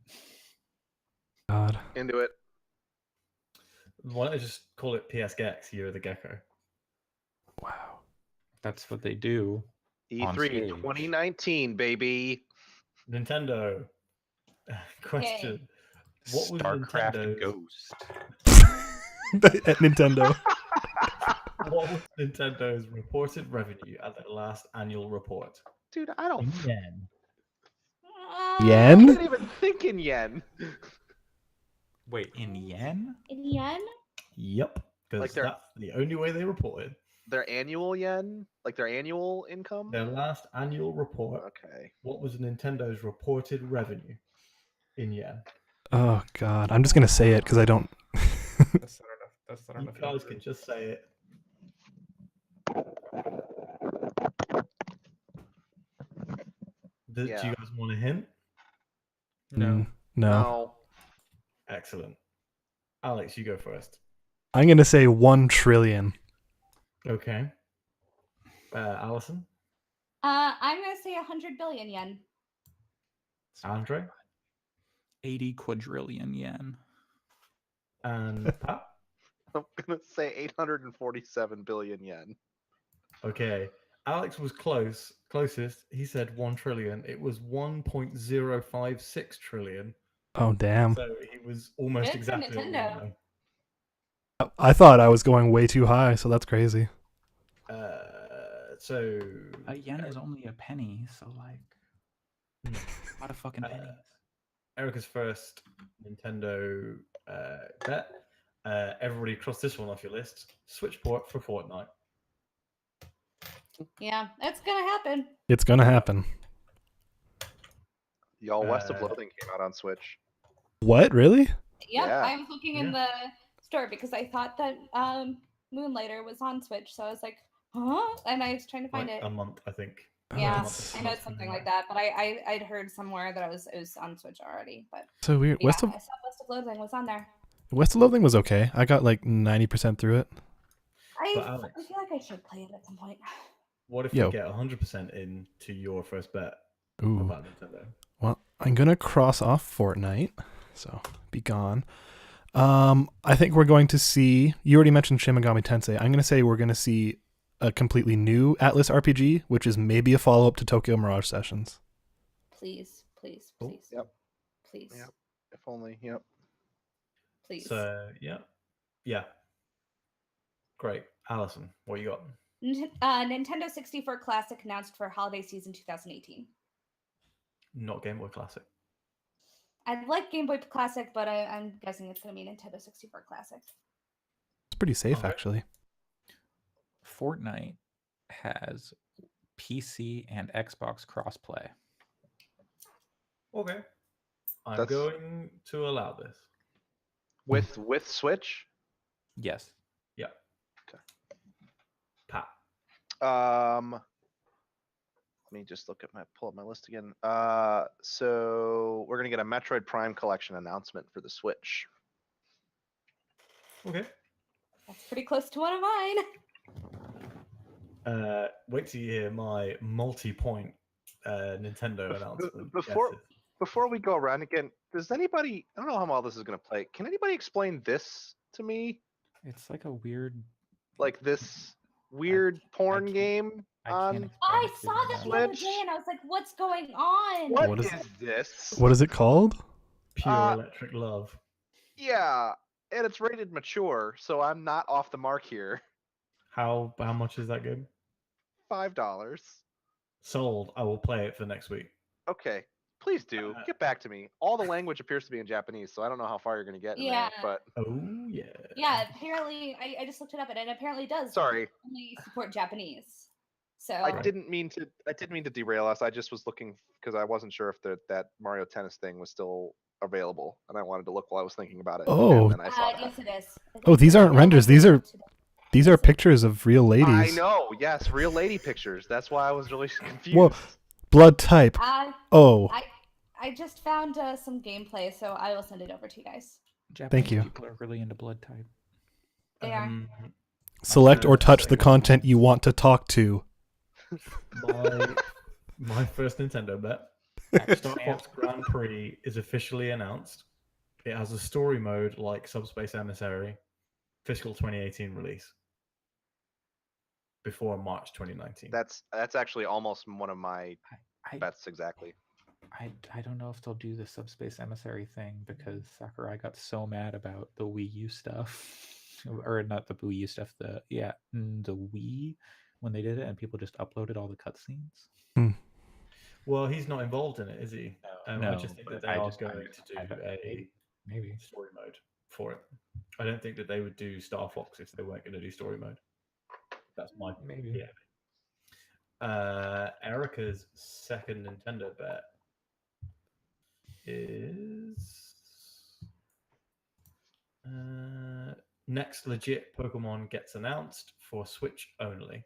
God. Into it. Why don't I just call it PS Gex, Year of the Gecko? Wow. That's what they do. On E3 stage. 2019, baby. Nintendo. Question. What was StarCraft Nintendo's, Ghost. At Nintendo. what was Nintendo's reported revenue at their last annual report? Dude, I don't. Yen. I Yen? can't even think in yen. Wait, in yen? In yen? Yep. Because Like they're- that's the only way they reported. Their annual yen, like their annual income. Their last annual report. Okay. What was Nintendo's reported revenue in yen? Oh, God. I'm just going to say it because I don't... That's not enough. That's not You enough. guys can just say it. Do you Yeah. guys want a hint? No. No. Excellent. Alex, you go first. I'm gonna say 1 trillion. Okay. Allison, I'm gonna say 100 billion yen. Andre, 80 quadrillion yen. and Pat. I'm gonna say 847 billion yen. Okay. Alex was closest. He said 1 trillion. It was 1.056 trillion. Oh damn! So he was almost Good for exactly on the Nintendo. money. I thought I was going way too high, so that's crazy. So A yen is only a penny, so like Hmm. a lot of fucking pennies. Erica's first Nintendo bet. Everybody cross this one off your list. Switch port for Fortnite. Yeah, it's gonna happen. It's gonna happen. Y'all, West of Uh, Loathing came out on Switch. What? Really? Yep, Yeah. I was looking in the store because I thought that Moonlighter was on Switch, so I was like, huh? And I was trying to find like it. a month, I think. Oh, Yeah, that's- I know it's something like that, but I'd heard somewhere that it was on Switch already. But So weird. yeah, West of I saw West of Loathing was on there. Loathing was okay. I got like 90% through it. But I Alex, feel like I should play it at some point. what if Yo. you get 100% into your first bet Ooh. about Nintendo? Well, I'm gonna cross off Fortnite, so be gone. I think we're going to see. You already mentioned Shin Megami Tensei. I'm gonna say we're gonna see a completely new Atlas RPG, which is maybe a follow up to Tokyo Mirage Sessions. Please, please, Cool. please, Yep. please, Yep. If only. Yep. please. So yeah. Great, Allison, what you got? Nintendo 64 Classic announced for holiday season 2018. Not Game Boy Classic. I'd like Game Boy Classic, but I'm guessing it's going to be Nintendo 64 Classic. It's pretty safe, Okay. actually. Fortnite has PC and Xbox crossplay. Okay. I'm That's- going to allow this. With Switch. Yes. Yeah. Okay. Pat. Let me just pull up my list again. So we're gonna get a Metroid Prime Collection announcement for the Switch. Okay. That's pretty close to one of mine. Wait till you hear my multi-point Nintendo announcement. Before we go around again, does anybody? I don't know how well this is gonna play. Can anybody explain this to me? It's like a weird. Like this weird porn can't- game I on? can't. I explain it to saw you that now. the other Switch? day and I was like, what's going on? What is- is this? What is it called? Pure electric love. Yeah, and it's rated mature, so I'm not off the mark here. How much is that game? $5. Sold. I will play it for next week. Okay, please do get back to me. All the language appears to be in Japanese, so I don't know how far you're gonna get in Yeah. there. But Oh yeah. Yeah, apparently, I just looked it up and it apparently does sorry, only support Japanese. So I didn't mean to derail us. I just was looking because I wasn't sure if that Mario Tennis thing was still available, and I wanted to look while I was thinking about it. Oh. and then I saw that. yes, it is. Oh, these aren't Available renders. These are today. these are pictures of real ladies. I know. Yes, real lady pictures. That's why I was really confused. Whoa. Blood type. Oh, I just found some gameplay, so I will send it over to you guys. Japanese you. People are really into blood type. They are. select or touch the second. content you want to talk to. My first Nintendo bet. Star Fox Grand Prix is officially announced. It has a story mode like Subspace Emissary, fiscal 2018 release. Before March 2019. That's actually almost one of my bets exactly. I don't know if they'll do the Subspace Emissary thing because Sakurai got so mad about the Wii U stuff, or not the Wii U stuff, the Wii when they did it, and people just uploaded all the cutscenes. Well, he's not involved in it, is he? No, I just think that but they I are just- going I'm- to do I don't- a Maybe. story mode for it. I don't think that they would do Star Fox if they weren't going to do story mode. That's my Maybe. yeah. Erica's second Nintendo bet is next legit Pokemon gets announced for Switch only.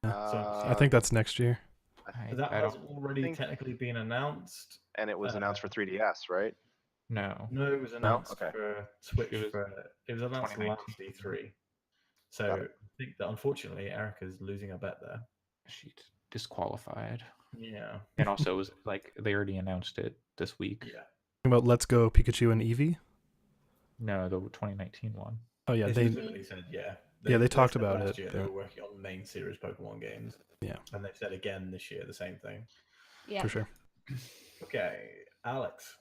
I think that's next year. That I has don't. already think- technically been announced. and it was announced for 3DS, right? No. No, it was announced Okay. for Switch. It was It was announced last 2019. E3. So Got I it. think that unfortunately Erica's losing a bet there. She's disqualified. Yeah. And also, it was like they already announced it this week. Yeah. About Let's Go Pikachu and Eevee. No, the 2019 one. Oh yeah, They they specifically said they talked said about last it. year they were working on main series Pokemon games. Yeah. And they've said again this year the same thing. Yeah. for sure. Okay, Alex.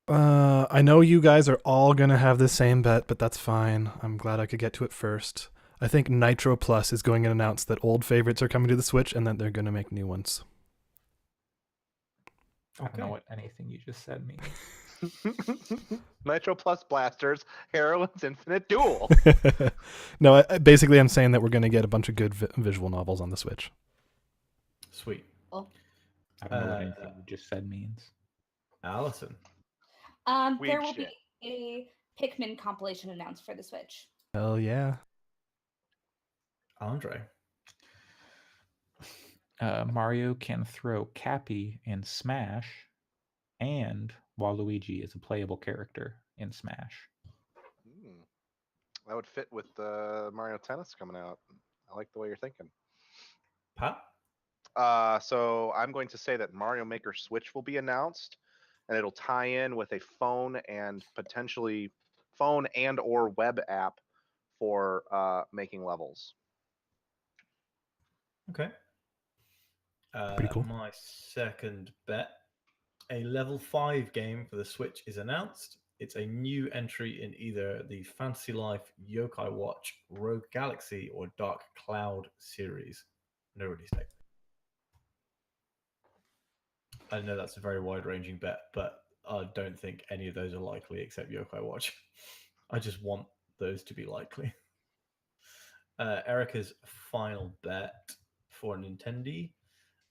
I know you guys are all gonna have the same bet, but that's fine. I'm glad I could get to it first. I think Nitro Plus is going to announce that old favorites are coming to the Switch and that they're gonna make new ones. I don't know Okay. what anything you just said means. Nitro Plus Blasters, Heroines Infinite Duel. No, basically I'm saying that we're gonna get a bunch of good visual novels on the Switch. Sweet. Oh. I don't know what anything you just said means. Allison. Weeb There will shit. be a Pikmin compilation announced for the Switch. Hell yeah. Andre. Mario can throw Cappy in Smash, and Waluigi is a playable character in Smash. That would fit with Mario Tennis coming out. I like the way you're thinking. Pat. So I'm going to say that Mario Maker Switch will be announced, and it'll tie in with a phone and potentially phone and or web app for making levels. Okay. Pretty cool. My second bet. A level 5 game for the Switch is announced. It's a new entry in either the Fantasy Life, Yokai Watch, Rogue Galaxy, or Dark Cloud series. No release date. I know that's a very wide-ranging bet, but I don't think any of those are likely except Yokai Watch. I just want those to be likely. Erica's final bet for Nintendo.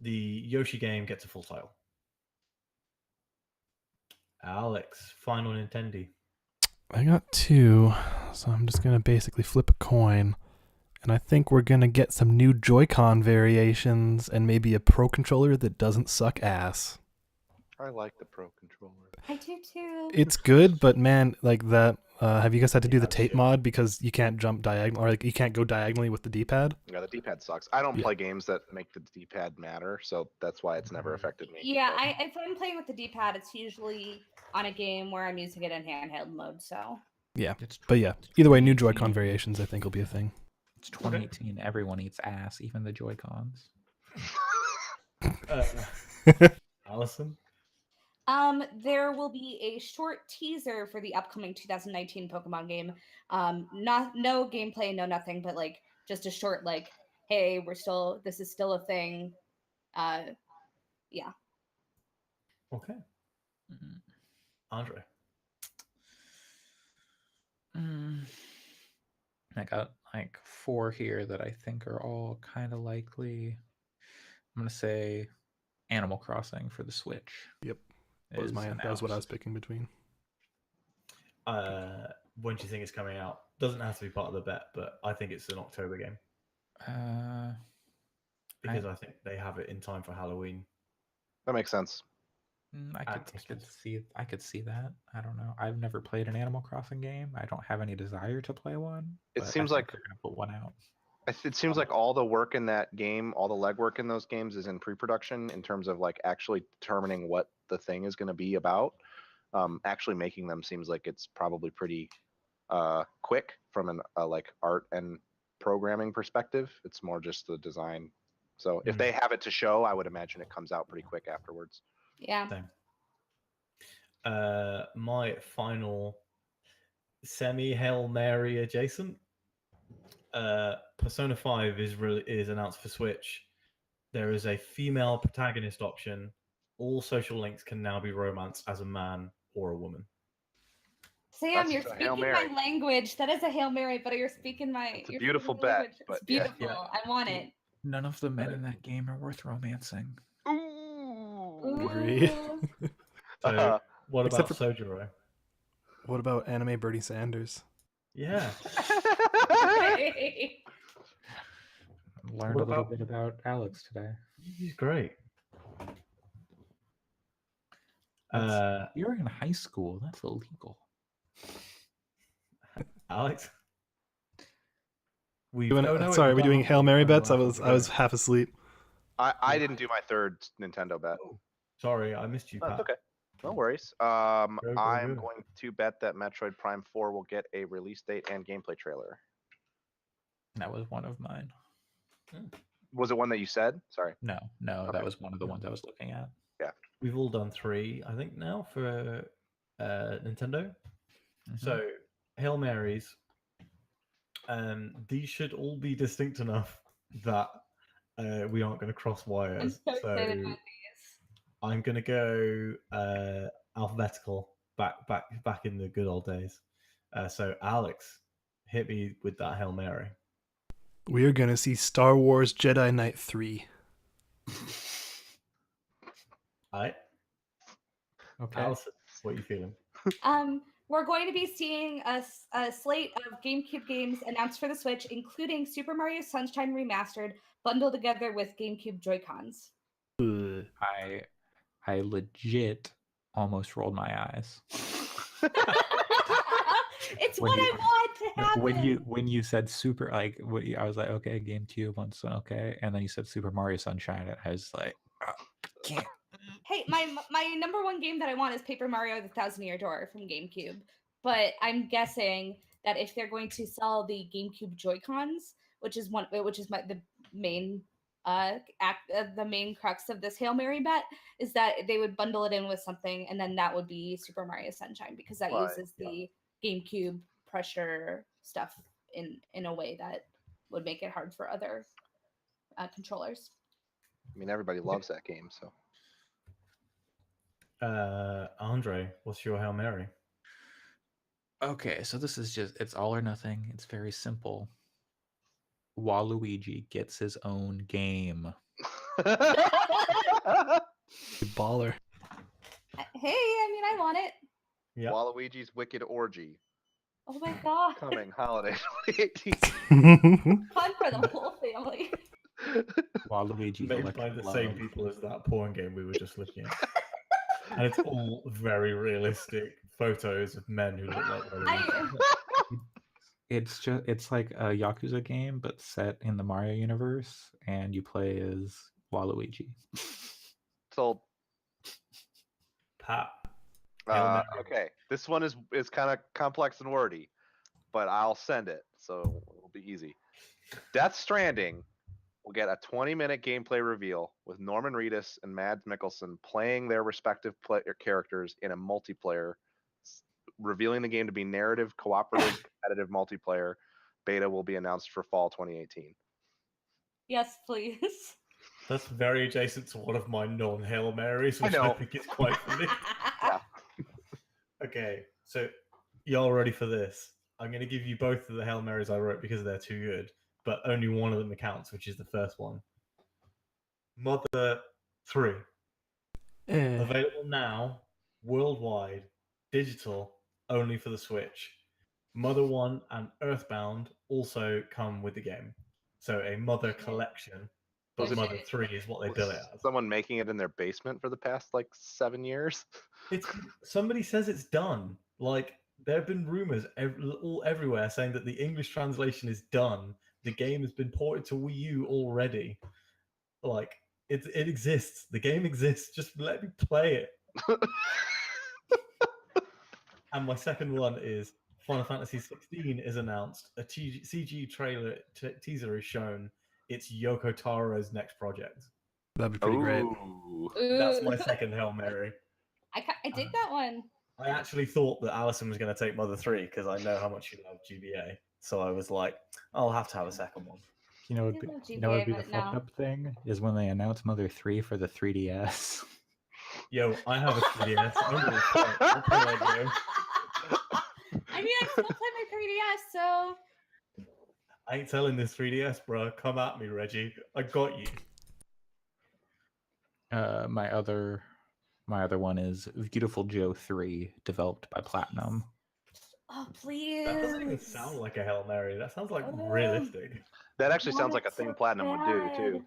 The Yoshi game gets a full title. Alex, final Nintendo. I got two, so I'm just gonna basically flip a coin. And I think we're gonna get some new Joy-Con variations and maybe a Pro controller that doesn't suck ass. I like the Pro controller. I do too. It's good, but man, like that. Have you guys had to do the Yeah, tape shit. mod because you can't jump diagonal, or like you can't go diagonally with the D-pad? Yeah, the D-pad sucks. I don't Yeah. play games that make the D-pad matter, so that's why it's never Mhm. affected me. Yeah, but- if I'm playing with the D-pad, it's usually on a game where I'm using it in handheld mode. So Yeah, It's but yeah. Either way, new 2018. Joy-Con variations I think will be a thing. It's 2018. Everyone eats ass, even the Joy-Cons. Allison. there will be a short teaser for the upcoming 2019 Pokemon game. No gameplay, no nothing, but like just a short like, hey, this is still a thing. Yeah. Okay. Mhm. Andre. I got like 4 here that I think are all kind of likely. I'm gonna say Animal Crossing for the Switch. Yep. That was what I was announced. picking between. When do you think it's coming out? Doesn't have to be part of the bet, but I think it's an October game because I think they have it in time for Halloween. That makes sense. I and could Christmas. I could see that. I don't know. I've never played an Animal Crossing game. I don't have any desire to play one. It but I seems think like- they're gonna put one out. It seems like all the work in that game, all the legwork in those games is in pre-production in terms of like actually determining what the thing is going to be about. Actually making them seems like it's probably pretty quick from an like art and programming perspective. It's more just the design. So if they have it to show, I would imagine it comes out pretty quick afterwards. Yeah. Same. My final semi Hail Mary adjacent. Persona 5 is announced for Switch. There is a female protagonist option. All social links can now be romance as a man or a woman. Sam, That's you're a Hail speaking my Mary. language. That is a Hail Mary, but you're speaking my. It's a you're beautiful speaking my bet, language. but It's yeah. beautiful. Yeah. I want it. None of the men in that game are worth romancing. Ooh. Agree. Ooh. So, what Except about Sojiro? What about anime Bernie Sanders? Yeah. Okay. Learned What a little about- bit about Alex today. He's great. You're in high school. That's illegal. Alex, Sorry, are we doing Hail Mary bets? I was forgot. half asleep. I didn't do my third Nintendo bet. Oh, sorry, I missed you, That's Pat. okay. No worries. go, I'm go. going to bet that Metroid Prime 4 will get a release date and gameplay trailer. That was one of mine. Was it one that you said? Sorry. No, Okay. that was one of the ones I was looking at. We've all done 3, I think, now for Nintendo. Mhm. So, Hail Marys, these should all be distinct enough that we aren't going to cross I'm wires. so excited about these. I'm going to go alphabetical, back in the good old days. So, Alex, hit me with that Hail Mary. We are gonna see Star Wars Jedi Knight 3. All right, Okay. Allison, what are you feeling? We're going to be seeing a slate of GameCube games announced for the Switch, including Super Mario Sunshine Remastered, bundled together with GameCube Joy-Cons. Ugh. I legit almost rolled my eyes. It's When what you- I want to happen. when you said super, like, I was like, okay, GameCube once, okay, and then you said Super Mario Sunshine, and I was like, can't. Hey, my number one game that I want is Paper Mario: The Thousand Year Door from GameCube. But I'm guessing that if they're going to sell the GameCube Joy-Cons, which is the main the main crux of this Hail Mary bet, is that they would bundle it in with something, and then that would be Super Mario Sunshine, because that Right, uses the GameCube pressure stuff in a way that would make it hard for other controllers. I mean, everybody loves that game, so. Andre, what's your Hail Mary? Okay, so this is just, it's all or nothing. It's very simple. Waluigi gets his own game. Baller. Hey, I mean, I want it. Yeah. Waluigi's Wicked Orgy Oh my god. coming holiday 2018. Fun for the whole family. Waluigi's Made Electric by the Love. same people as that porn game we were just looking at. And it's all very realistic photos of men who look like Waluigi. It's like a Yakuza game, but set in the Mario universe, and you play as Waluigi. Sold. Pat. Hail Mary. Okay, this one is kind of complex and wordy, but I'll send it, so it'll be easy. Death Stranding will get a 20-minute gameplay reveal with Norman Reedus and Mads Mikkelsen playing their respective characters in a multiplayer, revealing the game to be narrative, cooperative, competitive multiplayer. Beta will be announced for fall 2018. Yes, please. That's very adjacent to one of my non-Hail Marys, which I know. think is quite funny. Yeah. Okay, so y'all ready for this? I'm going to give you both of the Hail Marys I wrote because they're too good, but only one of them counts, which is the first one. Mother 3. Available now, worldwide, digital, only for the Switch. Mother 1 and Earthbound also come with the game. So a Mother collection, but Was it- Mother 3 is what they bill it as. Someone making it in their basement for the past like 7 years. Somebody says it's done. Like, there have been rumors all everywhere saying that the English translation is done. The game has been ported to Wii U already. Like, it exists. The game exists. Just let me play it. And my second one is Final Fantasy 16 is announced. A CG trailer teaser is shown. It's Yoko Taro's next project. That'd be pretty great. Ooh. That's my second Hail Mary. I dig that one. I actually thought that Alison was going to take Mother 3 because I know how much you love GBA. So I was like, I'll have to have a second one. You know, I what do would love be, you know, what would be GBA, the but fucked no. up thing is when they announce Mother 3 for the 3DS. Yo, I have a 3DS. I'll play that game. I mean, I still play my 3DS, so I ain't selling this 3DS, bro. Come at me, Reggie. I got you. My other one is Beautiful Joe 3, developed by Platinum. oh please. That doesn't even sound like a Hail Mary. That sounds like realistic. That actually I sounds want like a it thing so Platinum would do bad. too.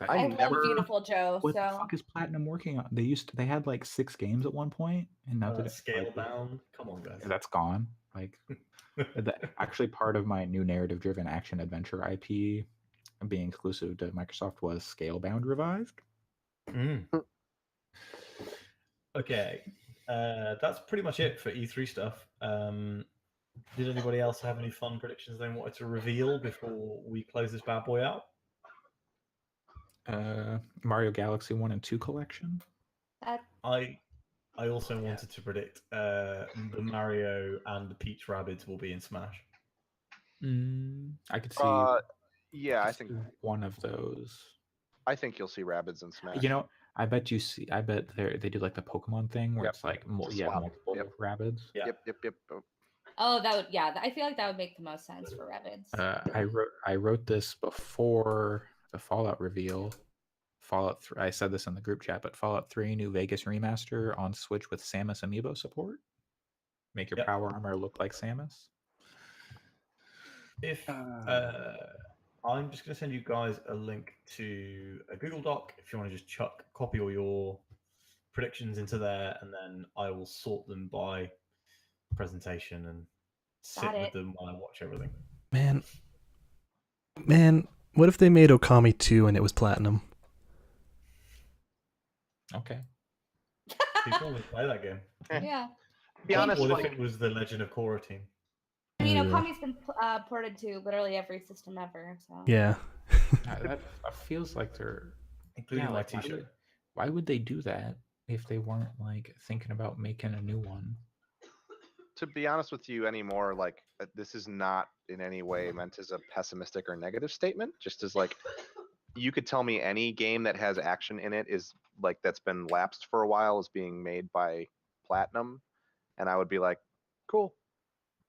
I I never- love Beautiful Joe. What the So fuck is Platinum working on? They had like 6 games at one point, and now Scale bound. Come on, guys. that's gone. Like actually part of my new narrative-driven action adventure IP being exclusive to Microsoft was Scalebound revived. Okay, that's pretty much it for E3 stuff. Did anybody else have any fun predictions they wanted to reveal before we close this bad boy out? Mario Galaxy 1 and 2 collection. that I also wanted to predict the Mario and the Peach Rabbids will be in Smash. I could see. Yeah, I could think see one of those. you'll see Rabbids in Smash. You know, I bet they do like the Pokemon thing where Yep. it's like Swap. multiple Yep. Rabbids. Yeah. Yep. oh, that would I feel like that would make the most sense for Rabbids. I wrote this before the Fallout reveal. Fallout 3, I said this in the group chat, but Fallout 3 New Vegas remaster on Switch with Samus amiibo support. Make your power armor look like Samus. If I'm just going to send you guys a link to a Google Doc if you want to just copy all your predictions into there, and then I will sort them by presentation and sit with them while I watch everything. Man, what if they made Okami 2 and it was Platinum? Okay. People would play that game. Yeah. Be honest, What if like, it was the Legend of Korra team? I mean, Yeah. Okami's been ported to literally every system ever. So Yeah. That feels like they're Including my like, T-shirt. why would they do that if they weren't like thinking about making a new one? to be honest with you anymore, like this is not in any way meant as a pessimistic or negative statement. Just as like, you could tell me any game that has action in it is like that's been lapsed for a while is being made by Platinum, and I would be like, cool.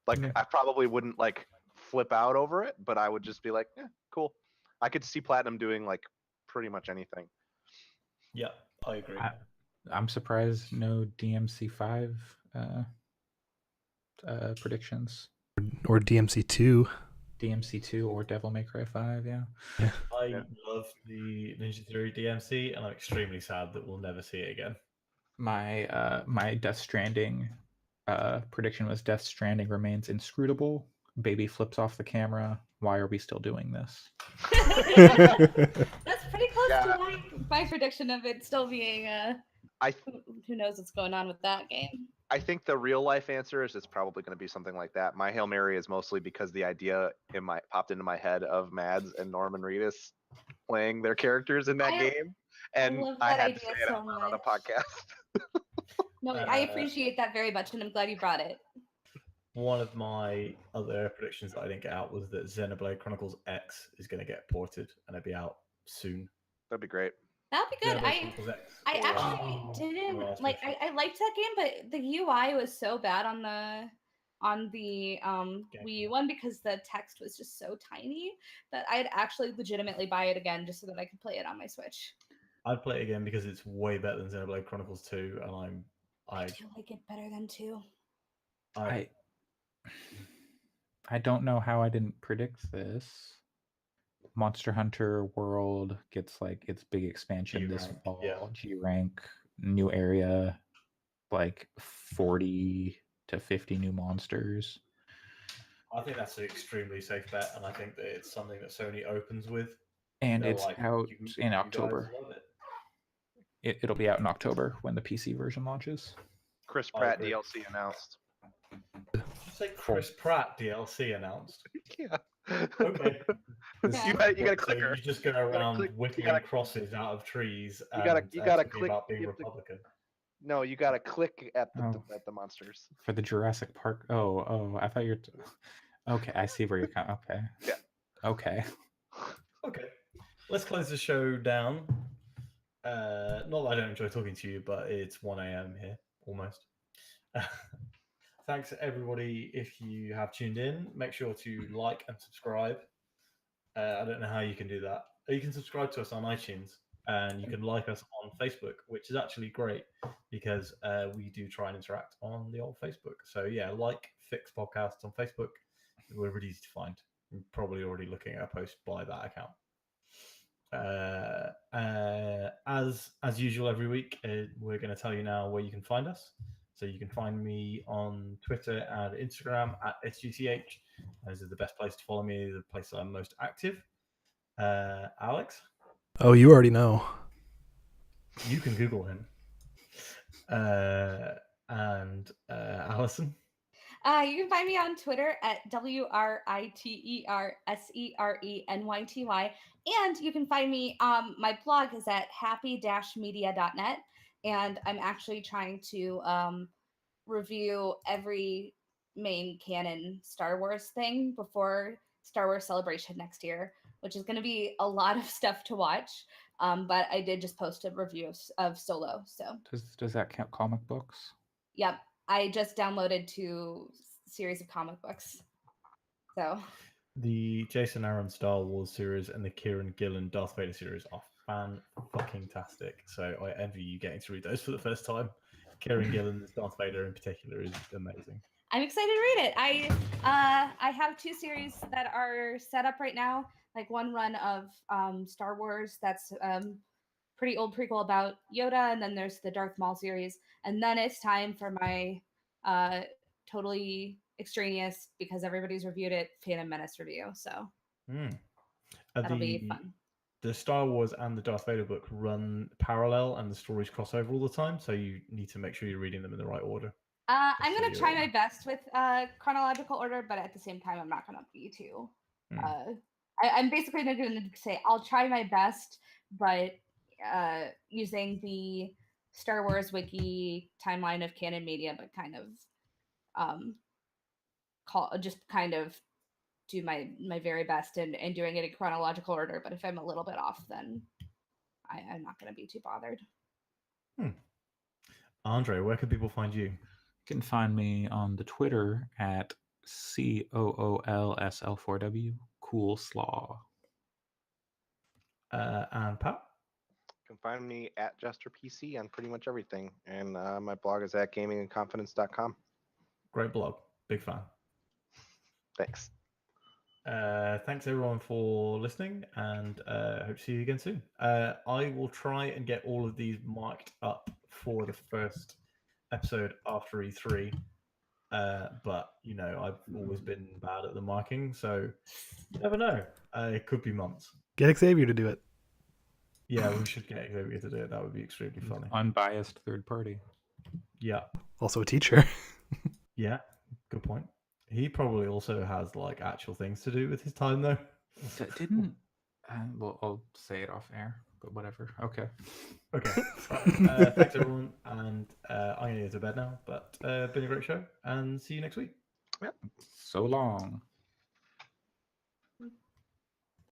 Like Yeah. I probably wouldn't like flip out over it, but I would just be like, yeah, cool. I could see Platinum doing like pretty much anything. Yeah, I agree. I'm surprised no DMC5 predictions. Or DMC 2. DMC2 or Devil May Cry 5, yeah. I love the Ninja Theory DMC, and I'm extremely sad that we'll never see it again. My Death Stranding prediction was Death Stranding remains inscrutable. Baby flips off the camera. Why are we still doing this? that's pretty close to my prediction of it still being who knows what's going on with that game. I think the real life answer is it's probably going to be something like that. My Hail Mary is mostly because the idea popped into my head of Mads and Norman Reedus playing their characters in that game, and I had to say it out loud on a podcast. No, I appreciate that very much, and I'm glad you brought it. One of my other predictions that I didn't get out was that Xenoblade Chronicles X is going to get ported and it'll be out soon. That'd be great. That'd be good. Xenoblade X. I actually didn't like. I liked that game, but the UI was so bad on the Wii U one because the text was just so tiny that I'd actually legitimately buy it again just so that I could play it on my Switch. I'd play it again because it's way better than Xenoblade Chronicles 2, and I do like it better than 2. I don't know how I didn't predict this. Monster Hunter World gets like its big expansion this fall. Yeah. G rank, new area, like 40 to 50 new monsters. I think that's an extremely safe bet, and I think that it's something that Sony opens with. And it's out in October. It'll be out in October when the PC version launches. Chris Pratt DLC announced. Did you say Chris Pratt DLC announced? Yeah. Okay. You got a clicker. You just go around whipping crosses out of trees. You gotta click about being Republican. No, you gotta click at the monsters for the Jurassic Park. Oh, I thought you're. Okay, I see where you're coming. Okay. Yeah. Okay. Okay. Let's close the show down. Not that I don't enjoy talking to you, but it's 1 a.m. here almost. Thanks everybody if you have tuned in. Make sure to like and subscribe. I don't know how you can do that. You can subscribe to us on iTunes, and you can like us on Facebook, which is actually great because we do try and interact on the old Facebook. So yeah, like Fix Podcasts on Facebook. We're really easy to find. You're probably already looking at a post by that account. As usual, every week we're going to tell you now where you can find us. So you can find me on Twitter and Instagram at SGTH. Those are the best place to follow me, the place I'm most active. Alex, Oh, you already know. you can Google him. And Alison. You can find me on Twitter at WRITERSERENYTY. And you can find me, my blog is at happy-media.net. And I'm actually trying to review every main canon Star Wars thing before Star Wars Celebration next year, which is going to be a lot of stuff to watch. But I did just post a review of Solo. So, Does that count comic books? yep. I just downloaded 2 series of comic books. So The Jason Aaron Star Wars series and the Kieran Gillen Darth Vader series are fan-fucking-tastic. So I envy you getting to read those for the first time. Kieran Gillen's Darth Vader in particular is amazing. I'm excited to read it. I have 2 series that are set up right now. Like one run of Star Wars that's pretty old prequel about Yoda, and then there's the Darth Maul series, and then it's time for my totally extraneous, because everybody's reviewed it, Phantom Menace review. So that'll be fun. The Star Wars and the Darth Vader book run parallel, and the stories cross over all the time. So you need to make sure you're reading them in the right order. I'm gonna try my best with chronological order, but at the same time, I'm not gonna be too. I'm basically going to say I'll try my best, but using the Star Wars wiki timeline of canon media, but kind of kind of do my very best and doing it in chronological order. But if I'm a little bit off, then I'm not going to be too bothered. Andre, where can people find you? You can find me on the Twitter at COOLSL4W, Cool Slaw. And Pat? You can find me at JesterPC on pretty much everything. And my blog is at gamingandconfidence.com. Great blog. Big fan. Thanks. Thanks everyone for listening, and hope to see you again soon. I will try and get all of these marked up for the first episode after E3, but you know I've always been bad at the marking, so you never know. It could be months. Get Xavier to do it. Yeah, we should get Xavier to do it. That would be extremely funny. Unbiased third party. Yeah. Also a teacher. Yeah, good point. He probably also has like actual things to do with his time, though. Didn't well, I'll say it off air, but whatever. Okay. Thanks everyone, and I'm gonna go to bed now. But been a great show, and see you next week. Yep. So long.